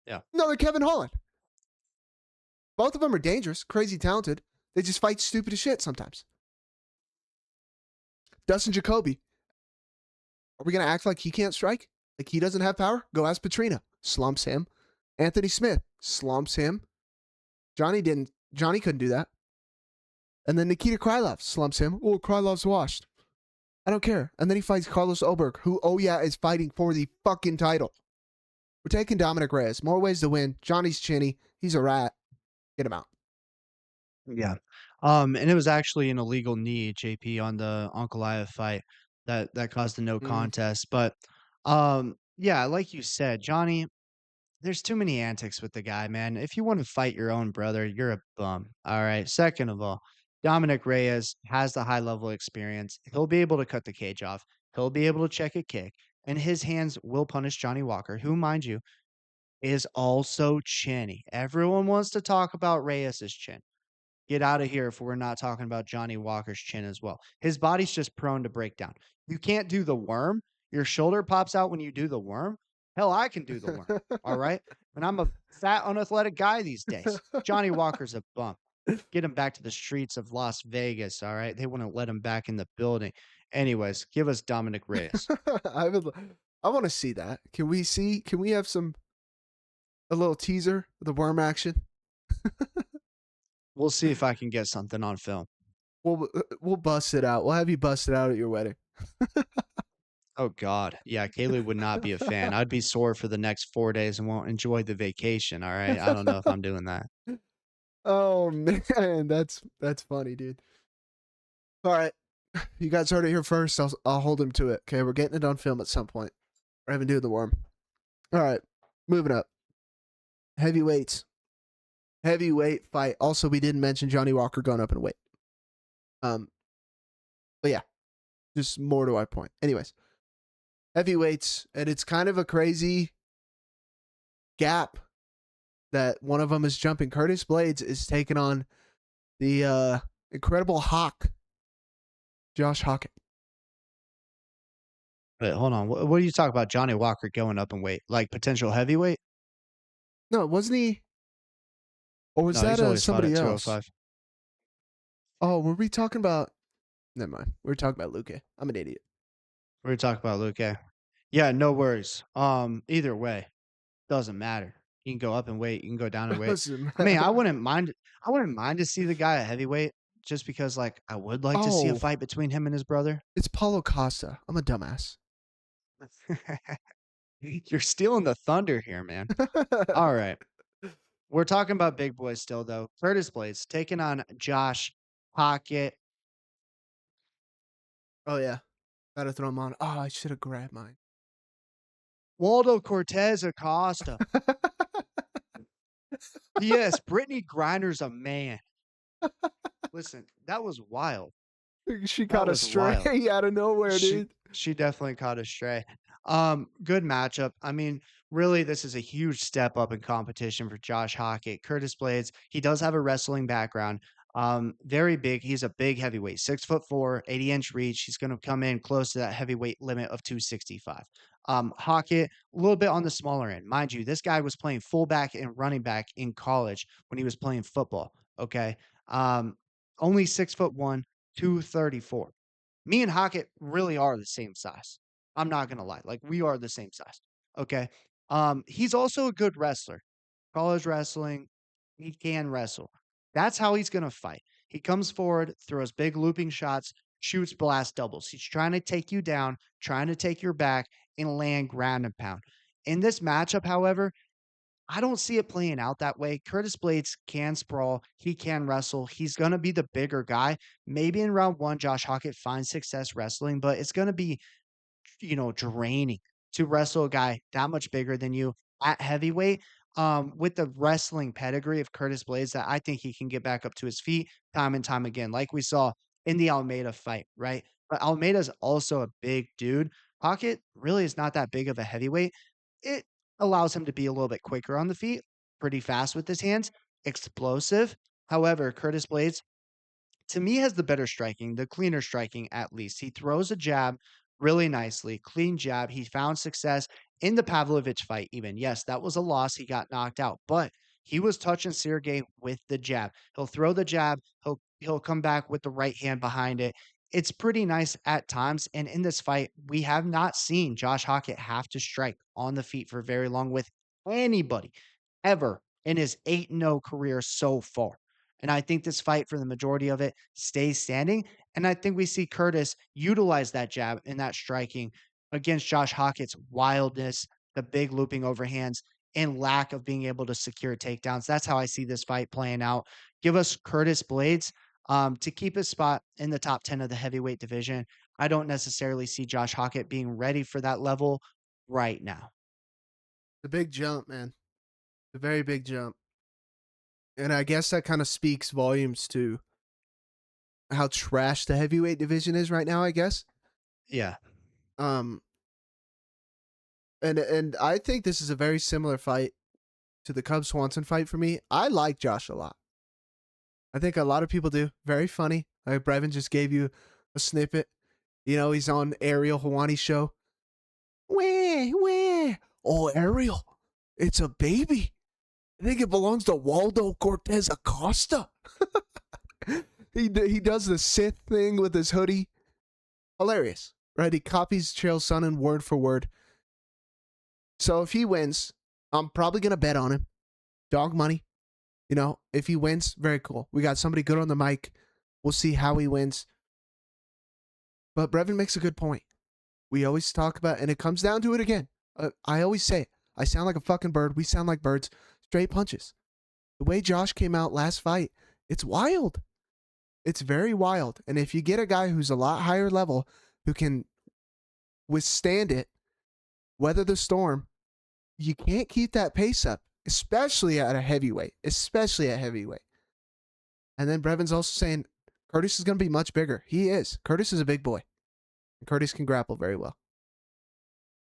Yeah. Another Kevin Holland. Both of them are dangerous, crazy talented. They just fight stupid as shit sometimes. Dustin Jacoby. Are we going to act like he can't strike? Like he doesn't have power? Go ask Petrino. Slumps him. Anthony Smith. Slumps him. Johnny couldn't do that. And then Nikita Krylov slumps him. Oh, Krylov's washed. I don't care. And then he fights Carlos Ulberg, who, oh yeah, is fighting for the fucking title. We're taking Dominic Reyes. More ways to win. Johnny's chinny. He's a rat. Get him out. Yeah. And it was actually an illegal knee, JP, on the Ankalaev fight that caused the no contest. But yeah, like you said, Johnny, there's too many antics with the guy, man. If you want to fight your own brother, you're a bum. All right. Second of all, Dominic Reyes has the high level experience. He'll be able to cut the cage off. He'll be able to check a kick, and his hands will punish Johnny Walker, who, mind you, is also chinny. Everyone wants to talk about Reyes's chin. Get out of here if we're not talking about Johnny Walker's chin as well. His body's just prone to break down. You can't do the worm. Your shoulder pops out when you do the worm. Hell, I can do the worm. All right. And I'm a fat, unathletic guy these days. Johnny Walker's a bum. Get him back to the streets of Las Vegas. All right. They wouldn't let him back in the building. Anyways, give us Dominic Reyes. I want to see that. Can we have a little teaser of the worm action? We'll see if I can get something on film. We'll bust it out. We'll have you bust it out at your wedding. Oh, God. Yeah, Kaylee would not be a fan. I'd be sore for the next 4 days and won't enjoy the vacation, all right? I don't know if I'm doing that. Oh, man. That's funny, dude. All right. You guys heard it here first. I'll hold him to it. Okay, we're getting it on film at some point. We're having to do the worm. All right, moving up. Heavyweights. Heavyweight fight. Also, we didn't mention Johnny Walker going up in weight. But yeah, just more to our point. Anyways, heavyweights, and it's kind of a crazy gap that one of them is jumping. Curtis Blaydes is taking on the incredible Hawk, Josh Hokit. Wait, hold on. What do you talk about Johnny Walker going up in weight? Like potential heavyweight? No, wasn't he? Or was No, that he's always fought somebody at else? 205. Oh, were we talking about? Never mind. We were talking about Luque. I'm an idiot. We're talking about Luque. Yeah, no worries. Either way, doesn't matter. You can go up in weight, you can go down in weight. Doesn't I mean, matter. I wouldn't mind to see the guy at heavyweight just because like I would like to see a Oh, fight between him and his brother. it's Paulo Costa. I'm a dumbass. You're stealing the thunder here, man. All right. We're talking about big boys still though. Curtis Blaydes taking on Josh Hokit. Oh yeah, gotta throw him on. Oh, I should have grabbed mine. Waldo Cortez Acosta. Yes, Brittany Griner's a man. Listen, that was wild. She That caught a was wild. stray out of nowhere, She dude. she definitely caught a stray. Good matchup. I mean, really, this is a huge step up in competition for Josh Hokit. Curtis Blaydes, he does have a wrestling background. Very big. He's a big heavyweight, 6'4", 80-inch reach. He's going to come in close to that heavyweight limit of 265. Hokit, a little bit on the smaller end. Mind you, this guy was playing fullback and running back in college when he was playing football. Okay. Only 6'1", 234. Me and Hockett really are the same size. I'm not gonna lie. Like we are the same size. Okay. He's also a good wrestler. College wrestling, he can wrestle. That's how he's gonna fight. He comes forward, throws big looping shots, shoots blast doubles. He's trying to take you down, trying to take your back, and land ground and pound. In this matchup, however, I don't see it playing out that way. Curtis Blaydes can sprawl. He can wrestle. He's going to be the bigger guy. Maybe in round one, Josh Hokit finds success wrestling, but it's going to be, draining to wrestle a guy that much bigger than you at heavyweight. With the wrestling pedigree of Curtis Blaydes, that I think he can get back up to his feet time and time again, like we saw in the Almeida fight, right? But Almeida's also a big dude. Hokit really is not that big of a heavyweight. It allows him to be a little bit quicker on the feet, pretty fast with his hands, explosive. However, Curtis Blaydes, to me, has the better striking, the cleaner striking at least. He throws a jab really nicely, clean jab. He found success in the Pavlovich fight, even. Yes, that was a loss. He got knocked out, but he was touching Sergey with the jab. He'll throw the jab, he'll come back with the right hand behind it. It's pretty nice at times. And in this fight, we have not seen Josh Hokit have to strike on the feet for very long with anybody ever in his 8-0 career so far. And I think this fight, for the majority of it, stays standing. And I think we see Curtis utilize that jab and that striking against Josh Hocket's wildness, the big looping overhands, and lack of being able to secure takedowns. That's how I see this fight playing out. Give us Curtis Blaydes to keep his spot in the top 10 of the heavyweight division. I don't necessarily see Josh Hockett being ready for that level right now. The big jump, man. The very big jump. And I guess that kind of speaks volumes to how trash the heavyweight division is right now, I guess. Yeah. Um and I think this is a very similar fight to the Cub Swanson fight for me. I like Josh a lot. I think a lot of people do. Very funny. Like Brevin just gave you a snippet. He's on Ariel Hawani's show. Where? Oh, Ariel, it's a baby. I think it belongs to Waldo Cortez Acosta. He does the Sith thing with his hoodie. Hilarious, right? He copies Chael Sonnen word for word. So if he wins, I'm probably going to bet on him. Dog money. If he wins, very cool. We got somebody good on the mic. We'll see how he wins. But Brevin makes a good point. We always talk about, and it comes down to it again. I always say it. I sound like a fucking bird. We sound like birds. Straight punches. The way Josh came out last fight, it's wild. It's very wild. And if you get a guy who's a lot higher level who can withstand it, weather the storm, you can't keep that pace up, especially at a heavyweight, especially at heavyweight. And then Brevin's also saying Curtis is going to be much bigger. He is. Curtis is a big boy. And Curtis can grapple very well.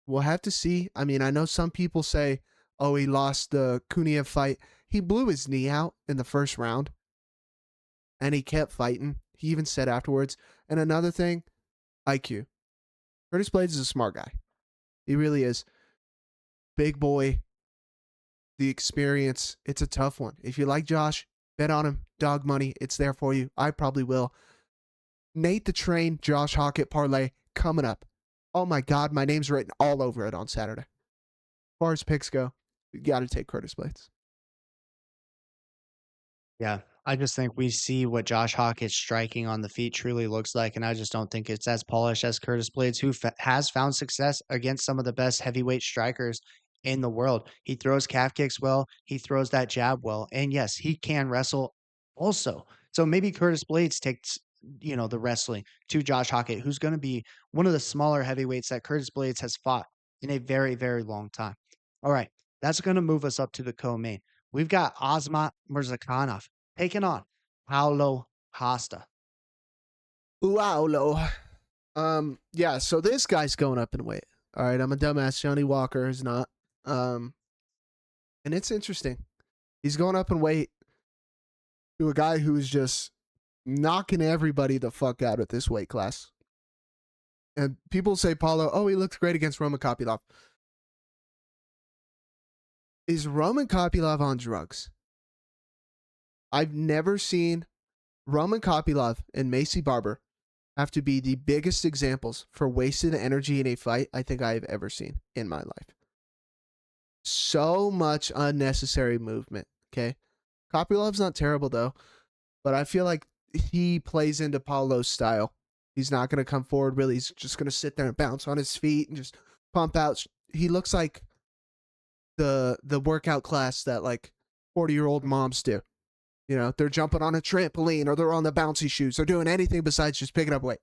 We'll have to see. I mean, I know some people say, oh, he lost the Kuniev fight. He blew his knee out in the first round, and he kept fighting. He even said afterwards. And another thing, IQ. Curtis Blaydes is a smart guy. He really is. Big boy, the experience. It's a tough one. If you like Josh, bet on him. Dog money. It's there for you. I probably will. Nate the Train, Josh Hokit parlay coming up. Oh my God, my name's written all over it on Saturday. As far as picks go, you got to take Curtis Blaydes. Yeah, I just think we see what Josh Hawkins striking on the feet truly looks like, and I just don't think it's as polished as Curtis Blaydes, who has found success against some of the best heavyweight strikers in the world. He throws calf kicks well, he throws that jab well, and yes, he can wrestle also. So maybe Curtis Blaydes takes the wrestling to Josh Hawkins, who's going to be one of the smaller heavyweights that Curtis Blaydes has fought in a very, very long time. All right, that's going to move us up to the co-main. We've got Ozmat Murzakanov taking on Paulo Costa. Wow. Yeah, so this guy's going up in weight. All right, I'm a dumbass. Johnny Walker is not. And it's interesting. He's going up in weight to a guy who's just knocking everybody the fuck out at this weight class. And people say, Paulo, oh, he looked great against Roman Kopylov. Is Roman Kopylov on drugs? I've never seen Roman Kopylov and Macy Barber have to be the biggest examples for wasted energy in a fight I think I have ever seen in my life. So much unnecessary movement, okay? Kopylov's not terrible, though, but I feel like he plays into Paulo's style. He's not going to come forward, really. He's just going to sit there and bounce on his feet and just pump out. He looks like the workout class that, like, 40-year-old moms do. You know, they're jumping on a trampoline or they're on the bouncy shoes. They're doing anything besides just picking up weight.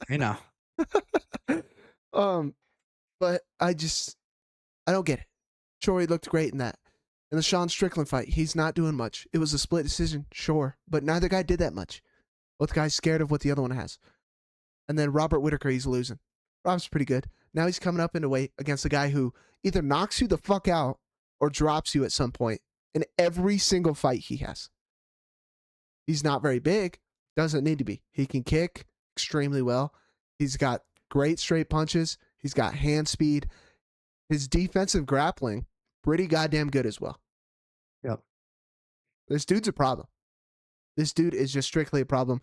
You know. But I don't get it. Sure, he looked great in that. In the Sean Strickland fight, he's not doing much. It was a split decision, sure, but neither guy did that much. Both guys scared of what the other one has. And then Robert Whitaker, he's losing. Rob's pretty good. Now he's coming up into weight against a guy who either knocks you the fuck out or drops you at some point in every single fight he has. He's not very big. Doesn't need to be. He can kick extremely well. He's got great straight punches. He's got hand speed. His defensive grappling, pretty goddamn good as well. Yep. This dude's a problem. This dude is just strictly a problem.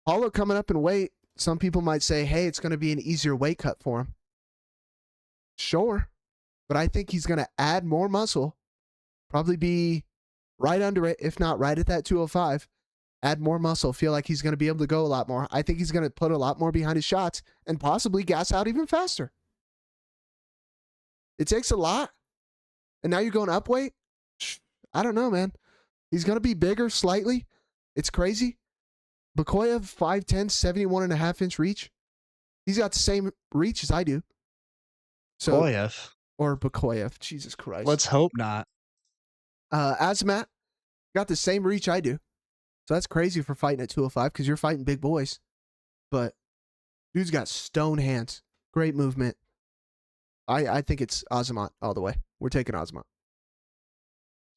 Paulo coming up in weight, some people might say, hey, it's going to be an easier weight cut for him. Sure. But I think he's going to add more muscle. Probably be right under it, if not right at that 205. Add more muscle. Feel like he's going to be able to go a lot more. I think he's going to put a lot more behind his shots and possibly gas out even faster. It takes a lot. And now you're going up weight? I don't know, man. He's going to be bigger slightly. It's crazy. Bakoyev, 5'10", 71 and a half inch reach. He's got the same reach as I do. So, Bakoyev. Or Bakoyev. Jesus Christ. Let's hope not. Azmat got the same reach I do. So that's crazy for fighting at 205 because you're fighting big boys. But dude's got stone hands. Great movement. I think it's Azamat all the way. We're taking Azamat.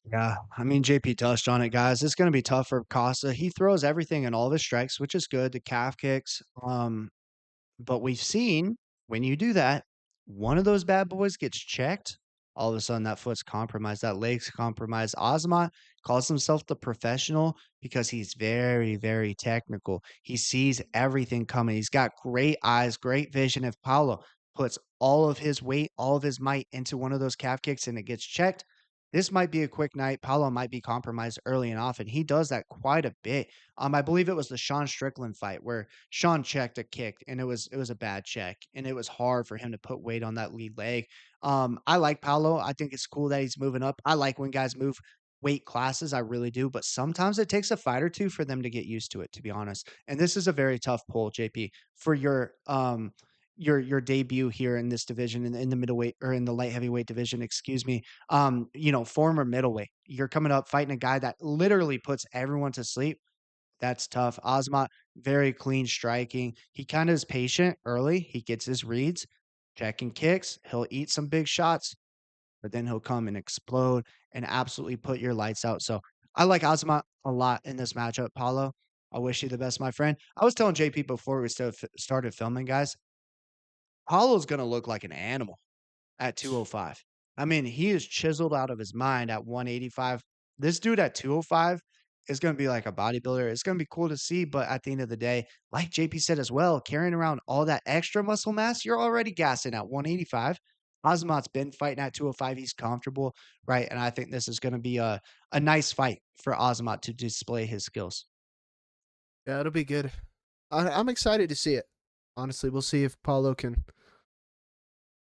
Yeah, I mean, JP touched on it, guys. It's going to be tough for Costa. He throws everything in all of his strikes, which is good. The calf kicks. But we've seen when you do that, one of those bad boys gets checked. All of a sudden, that foot's compromised, that leg's compromised. Ozma calls himself the professional because he's very, very technical. He sees everything coming. He's got great eyes, great vision. If Paulo puts all of his weight, all of his might into one of those calf kicks and it gets checked, this might be a quick night. Paulo might be compromised early and often. He does that quite a bit. I believe it was the Sean Strickland fight where Sean checked a kick and it was a bad check and it was hard for him to put weight on that lead leg. I like Paulo. I think it's cool that he's moving up. I like when guys move weight classes, I really do, but sometimes it takes a fight or 2 for them to get used to it, to be honest, and this is a very tough poll, JP, for your debut here in this division in the middleweight or in the light heavyweight division, excuse me. Former middleweight. You're coming up fighting a guy that literally puts everyone to sleep. That's tough. Ozma, very clean striking. He kinda is patient early. He gets his reads, checking kicks. He'll eat some big shots, but then he'll come and explode and absolutely put your lights out. So I like Ozma a lot in this matchup, Paulo. I wish you the best, my friend. I was telling JP before we started filming, guys, Paulo's gonna look like an animal at 205. I mean, he is chiseled out of his mind at 185. This dude at 205 is going to be like a bodybuilder. It's going to be cool to see, but at the end of the day, like JP said as well, carrying around all that extra muscle mass, you're already gassing at 185. Azamat's been fighting at 205. He's comfortable, right? And I think this is going to be a nice fight for Azamat to display his skills. Yeah, it'll be good. I'm excited to see it. Honestly, we'll see if Paulo can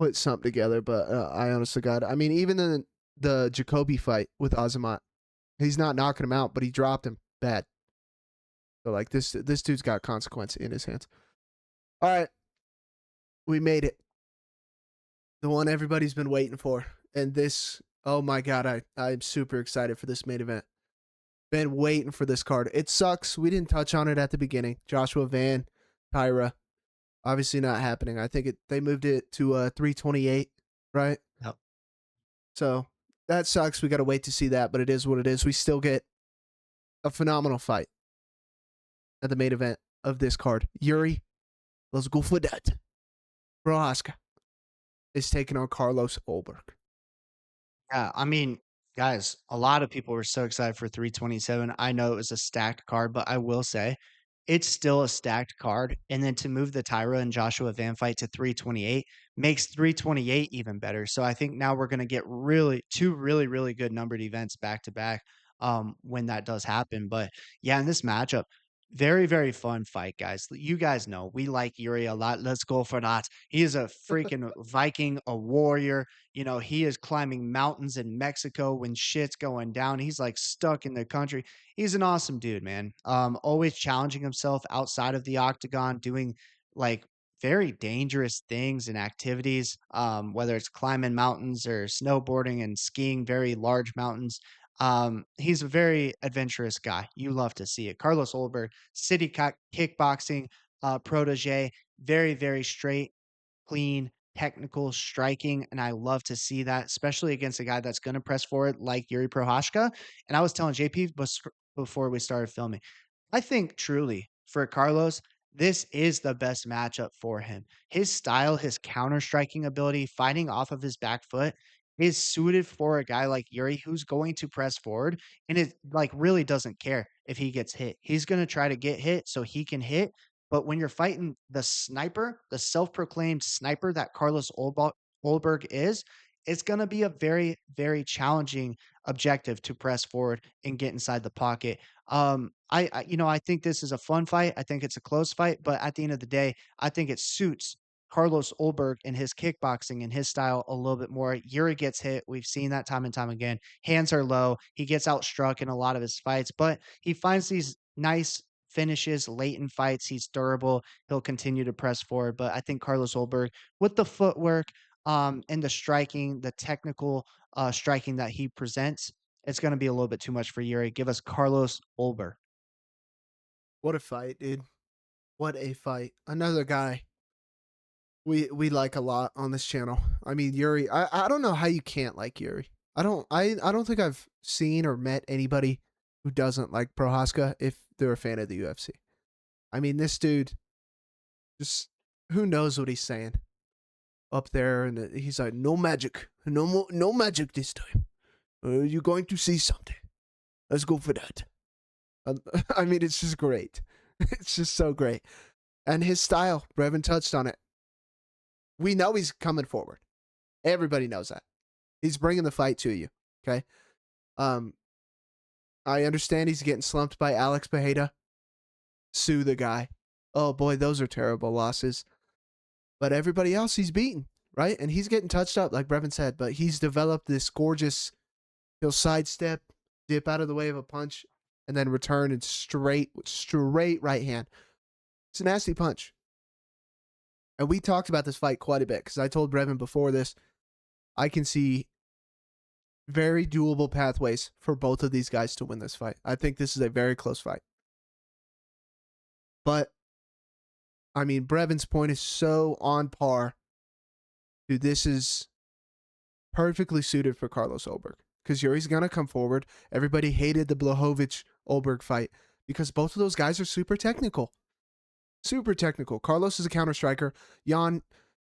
put something together. But I honestly got. I mean, even in the Jacoby fight with Azamat, he's not knocking him out, but he dropped him bad. So like this dude's got consequence in his hands. All right, we made it. The one everybody's been waiting for, and this. Oh my god, I'm super excited for this main event. Been waiting for this card. It sucks. We didn't touch on it at the beginning. Joshua Van, Tyra, obviously not happening. I think they moved it to 328, right? Yep. So that sucks. We got to wait to see that, but it is what it is. We still get a phenomenal fight at the main event of this card. Yuri, let's go for that. Prochazka is taking on Carlos Ulberg. Yeah, I mean, guys, a lot of people were so excited for 327. I know it was a stacked card, but I will say it's still a stacked card. And then to move the Tyra and Joshua Van fight to 328 makes 328 even better. So I think now we're going to get really two really, really good numbered events back to back when that does happen. But yeah, in this matchup, very, very fun fight, guys. You guys know we like Yuri a lot. Let's go for that. He is a freaking Viking, a warrior. He is climbing mountains in Mexico when shit's going down. He's like stuck in the country. He's an awesome dude, man. Always challenging himself outside of the octagon, doing like very dangerous things and activities, whether it's climbing mountains or snowboarding and skiing very large mountains. He's a very adventurous guy. You love to see it. Carlos Olberg, city kickboxing protege, very, very straight, clean, technical striking, and I love to see that, especially against a guy that's going to press forward like Yuri Prochazka. And I was telling JP before we started filming, I think truly for Carlos, this is the best matchup for him. His style, his counter striking ability, fighting off of his back foot is suited for a guy like Yuri who's going to press forward and it like really doesn't care if he gets hit. He's going to try to get hit so he can hit. But when you're fighting the sniper, the self-proclaimed sniper that Carlos Olberg is, it's going to be a very, very challenging objective to press forward and get inside the pocket. I think this is a fun fight. I think it's a close fight, but at the end of the day, I think it suits Carlos Ulberg and his kickboxing and his style a little bit more. Yuri gets hit. We've seen that time and time again. Hands are low. He gets outstruck in a lot of his fights, but he finds these nice finishes late in fights. He's durable. He'll continue to press forward. But I think Carlos Ulberg, with the footwork and the striking, the technical striking that he presents, it's going to be a little bit too much for Yuri. Give us Carlos Ulberg. What a fight, dude. What a fight. Another guy we like a lot on this channel. I mean, Yuri, I don't know how you can't like Yuri. I don't think I've seen or met anybody who doesn't like Prochazka if they're a fan of the UFC. I mean, this dude just who knows what he's saying up there, and he's like, no magic, no magic this time. You're going to see something. Let's go for that. I mean, it's just great. It's just so great, and his style. Brevin touched on it. We know he's coming forward. Everybody knows that. He's bringing the fight to you. Okay. I understand he's getting slumped by Alex Pereira. Sue the guy. Oh boy, those are terrible losses. But everybody else he's beaten, right? And he's getting touched up, like Brevin said. But he's developed this gorgeous. He'll sidestep. dip out of the way of a punch, and then return and straight right hand. It's a nasty punch. And we talked about this fight quite a bit because I told Brevin before this, I can see very doable pathways for both of these guys to win this fight. I think this is a very close fight. But, I mean, Brevin's point is so on par. Dude, this is perfectly suited for Carlos Ulberg because Yuri's going to come forward. Everybody hated the Blachowicz-Ulberg fight because both of those guys are super technical. Super technical. Carlos is a counter striker. Jan,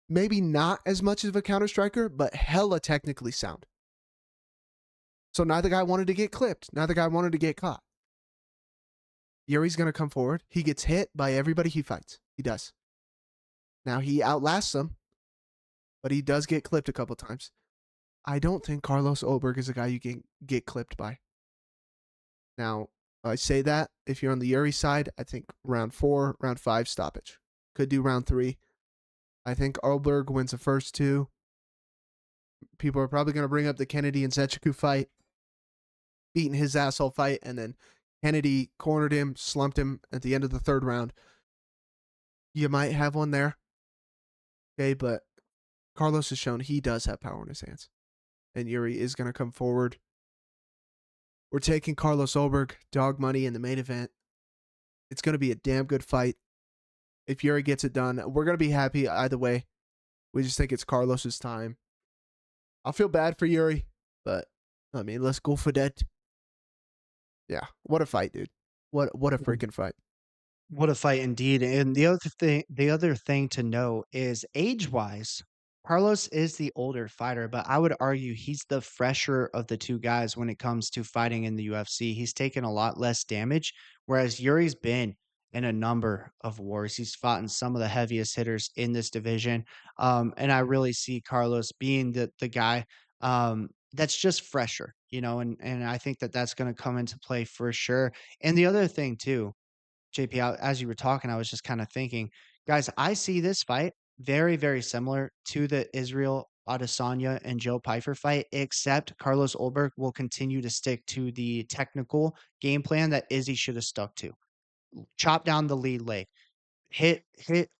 maybe not as much of a counter striker, but hella technically sound. So neither guy wanted to get clipped. Neither guy wanted to get caught. Yuri's going to come forward. He gets hit by everybody he fights. He does. Now he outlasts them, but he does get clipped a couple times. I don't think Carlos Ulberg is a guy you can get clipped by. Now, I say that if you're on the Yuri side, I think round 4, round 5 stoppage. Could do round 3. I think Ulberg wins the first 2. People are probably going to bring up the Kennedy and Zechiku fight, beating his asshole fight, and then Kennedy cornered him, slumped him at the end of the 3rd round. You might have one there. Okay, but Carlos has shown he does have power in his hands. And Yuri is going to come forward. We're taking Carlos Ulberg, dog money in the main event. It's going to be a damn good fight. If Yuri gets it done, we're going to be happy either way. We just think it's Carlos's time. I'll feel bad for Yuri, but, I mean, let's go for that. Yeah, what a fight, dude. What a freaking fight. What a fight indeed. And the other thing to know is age-wise, Carlos is the older fighter, but I would argue he's the fresher of the 2 guys when it comes to fighting in the UFC. He's taken a lot less damage, whereas Yuri's been in a number of wars. He's fought in some of the heaviest hitters in this division. And I really see Carlos being the guy that's just fresher, and I think that that's going to come into play for sure. And the other thing too, JP, as you were talking, I was just kind of thinking, guys, I see this fight very, very similar to the Israel Adesanya and Joe Pyfer fight, except Carlos Ulberg will continue to stick to the technical game plan that Izzy should have stuck to. Chop down the lead leg, hit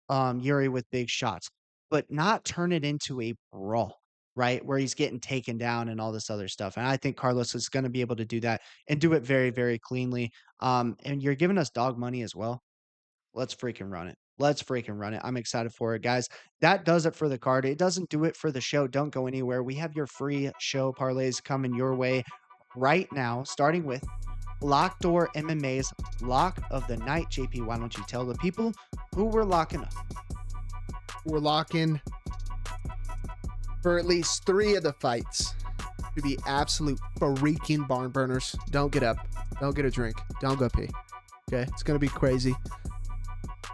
Yuri with big shots, but not turn it into a brawl, right? Where he's getting taken down and all this other stuff. And I think Carlos is going to be able to do that and do it very, very cleanly. And you're giving us dog money as well. Let's freaking run it. Let's freaking run it. I'm excited for it, guys. That does it for the card. It doesn't do it for the show. Don't go anywhere. We have your free show parlays coming your way right now, starting with Locked Door MMA's Lock of the Night. JP, why don't you tell the people who we're locking up? We're locking for at least 3 of the fights to be absolute freaking barn burners. Don't get up. Don't get a drink. Don't go pee. Okay? It's going to be crazy.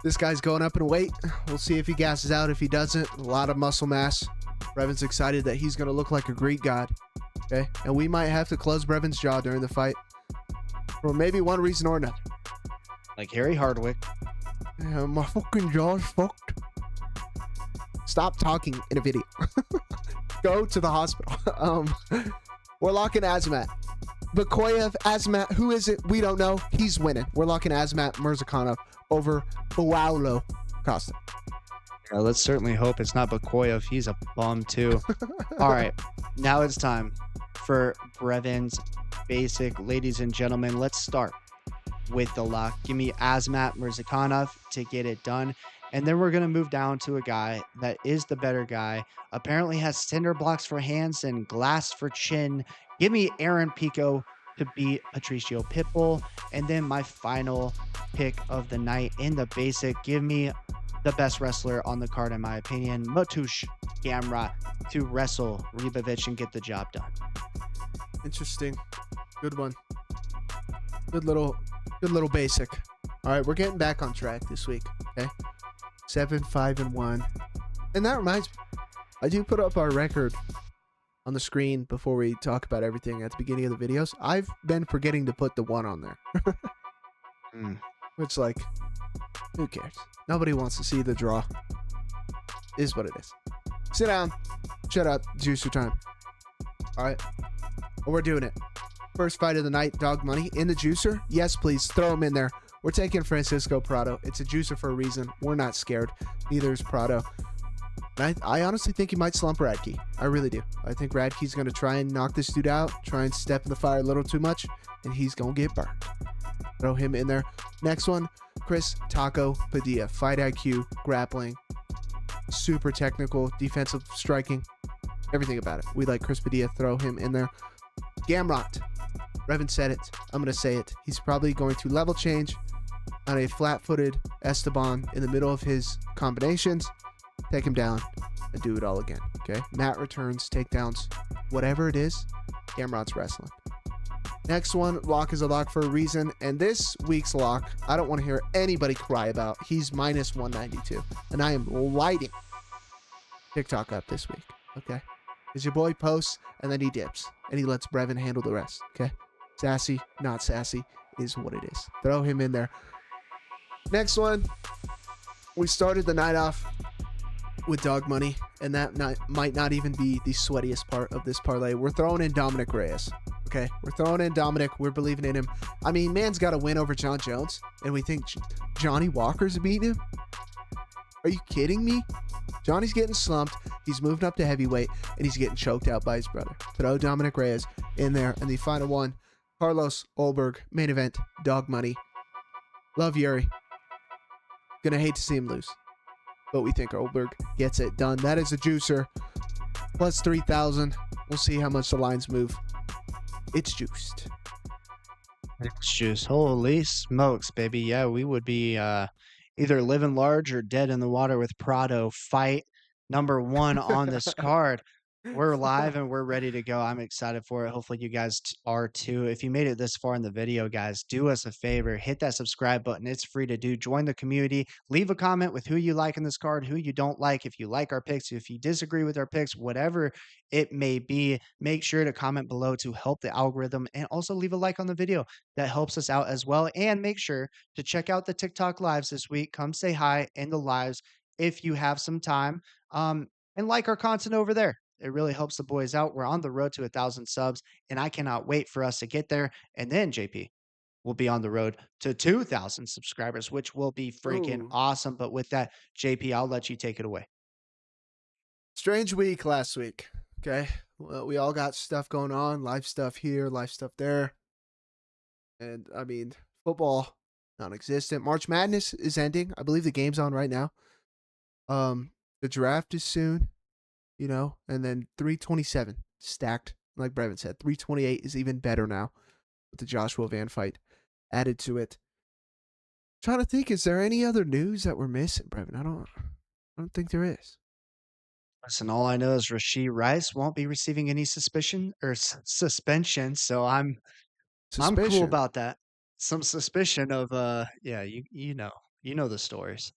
This guy's going up in weight. We'll see if he gasses out. If he doesn't, a lot of muscle mass. Brevin's excited that he's going to look like a Greek god. Okay? And we might have to close Brevin's jaw during the fight. For maybe one reason or another. Like Harry Hardwick. Yeah, my fucking jaw's fucked. Stop talking in a video. Go to the hospital. We're locking Azamat. Bakoyev, Azamat, who is it? We don't know. He's winning. We're locking Azamat Murzakanov over Paulo Costa. Yeah, let's certainly hope it's not Bakoyev. He's a bum too. All right. Now it's time for Brevin's Basic. Ladies and gentlemen, let's start with the lock. Give me Azamat Murzakanov to get it done. And then we're going to move down to a guy that is the better guy. Apparently has cinder blocks for hands and glass for chin. Give me Aaron Pico to beat Patricio Pitbull. And then my final pick of the night in the basic. Give me the best wrestler on the card, in my opinion, Matush Gamrot, to wrestle Ribovics and get the job done. Interesting. Good one. Good little basic. All right, we're getting back on track this week. Okay. 7-5-1. And that reminds me, I do put up our record on the screen before we talk about everything at the beginning of the videos. I've been forgetting to put the 1 on there. Which, like, who cares? Nobody wants to see the draw. Is what it is. Sit down. Shut up. Juicer time. All right. We're doing it. First fight of the night, dog money in the juicer. Yes, please throw him in there. We're taking Francisco Prado. It's a juicer for a reason. We're not scared. Neither is Prado. I honestly think he might slump Radtke. I really do. I think Radtke's going to try and knock this dude out, try and step in the fire a little too much, and he's going to get burned. Throw him in there. Next one, Chris Taco Padilla. Fight IQ, grappling, super technical, defensive striking, everything about it. We like Chris Padilla. Throw him in there. Gamrot. Revan said it. I'm going to say it. He's probably going to level change on a flat-footed Esteban in the middle of his combinations. Take him down and do it all again. Okay. Mat returns, takedowns, whatever it is, Gamrot's wrestling. Next one, lock is a lock for a reason. And this week's lock, I don't want to hear anybody cry about. He's minus 192. And I am lighting TikTok up this week. Okay. Because your boy posts and then he dips. And he lets Brevin handle the rest. Okay. Sassy, not sassy is what it is. Throw him in there. Next one, we started the night off with dog money, and that might not even be the sweatiest part of this parlay. We're throwing in Dominic Reyes. Okay, we're throwing in Dominic. We're believing in him. I mean, man's got a win over John Jones, and we think Johnny Walker's beating him? Are you kidding me? Johnny's getting slumped. He's moving up to heavyweight, and he's getting choked out by his brother. Throw Dominic Reyes in there. And the final one, Carlos Ulberg, main event, dog money. Love Yuri. Gonna hate to see him lose, but we think Ulberg gets it done. That is a juicer. Plus 3,000. We'll see how much the lines move. It's juiced. It's juice. Holy smokes, baby. Yeah, we would be either living large or dead in the water with Prado. Fight number 1 on this card. We're live and we're ready to go. I'm excited for it. Hopefully you guys are too. If you made it this far in the video, guys, do us a favor. Hit that subscribe button. It's free to do. Join the community. Leave a comment with who you like in this card, who you don't like. If you like our picks, if you disagree with our picks, whatever it may be, make sure to comment below to help the algorithm, and also leave a like on the video. That helps us out as well. And make sure to check out the TikTok lives this week. Come say hi in the lives if you have some time. And like our content over there. It really helps the boys out. We're on the road to 1,000 subs, and I cannot wait for us to get there. And then JP will be on the road to 2,000 subscribers, which will be freaking Ooh. awesome. But with that, JP, I'll let you take it away. Strange week last week. Okay. Well, we all got stuff going on, life stuff here, life stuff there. And I mean, football non-existent. March Madness is ending. I believe the game's on right now. The draft is soon. You know, and then 327 stacked, like Brevin said. 328 is even better now with the Joshua Van fight added to it. Trying to think, is there any other news that we're missing, Brevin? I don't think there is. Listen, all I know is Rashid Rice won't be receiving any suspension, suspension, so I'm cool about that. Some suspicion of yeah, you know the stories.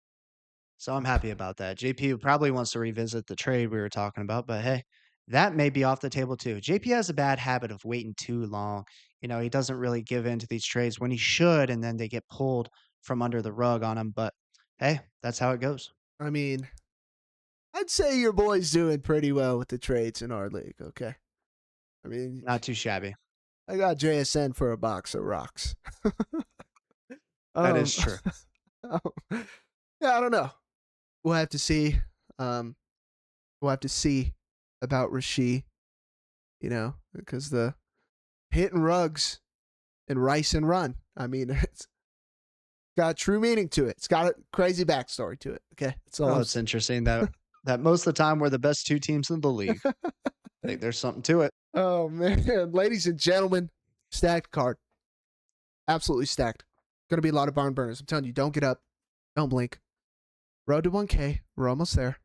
So I'm happy about that. JP probably wants to revisit the trade we were talking about, but hey, that may be off the table too. JP has a bad habit of waiting too long. You know, he doesn't really give in to these trades when he should, and then they get pulled from under the rug on him. But hey, that's how it goes. I mean, I'd say your boy's doing pretty well with the trades in our league, okay? I mean, Not too shabby. I got JSN for a box of rocks. That is true. Yeah, I don't know. We'll have to see. We'll have to see about Rashid, you know, because the hitting rugs and Rice and run. I mean, it's got true meaning to it. It's got a crazy backstory to it. Okay, it's all. Oh, it's interesting that most of the time we're the best 2 teams in the league. I think there's something to it. Oh man, ladies and gentlemen, stacked card, absolutely stacked. Gonna be a lot of barn burners. I'm telling you, don't get up, don't blink. Road to 1K. We're almost there.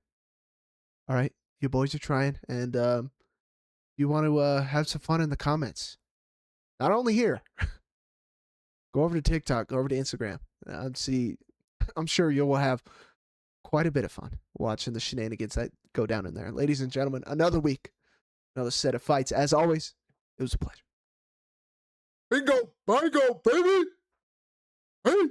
All right. You boys are trying. And you want to have some fun in the comments. Not only here. Go over to TikTok. Go over to Instagram. I'm sure you will have quite a bit of fun watching the shenanigans that go down in there. Ladies and gentlemen, another week. Another set of fights. As always, it was a pleasure. Bingo. Bingo, baby. Hey.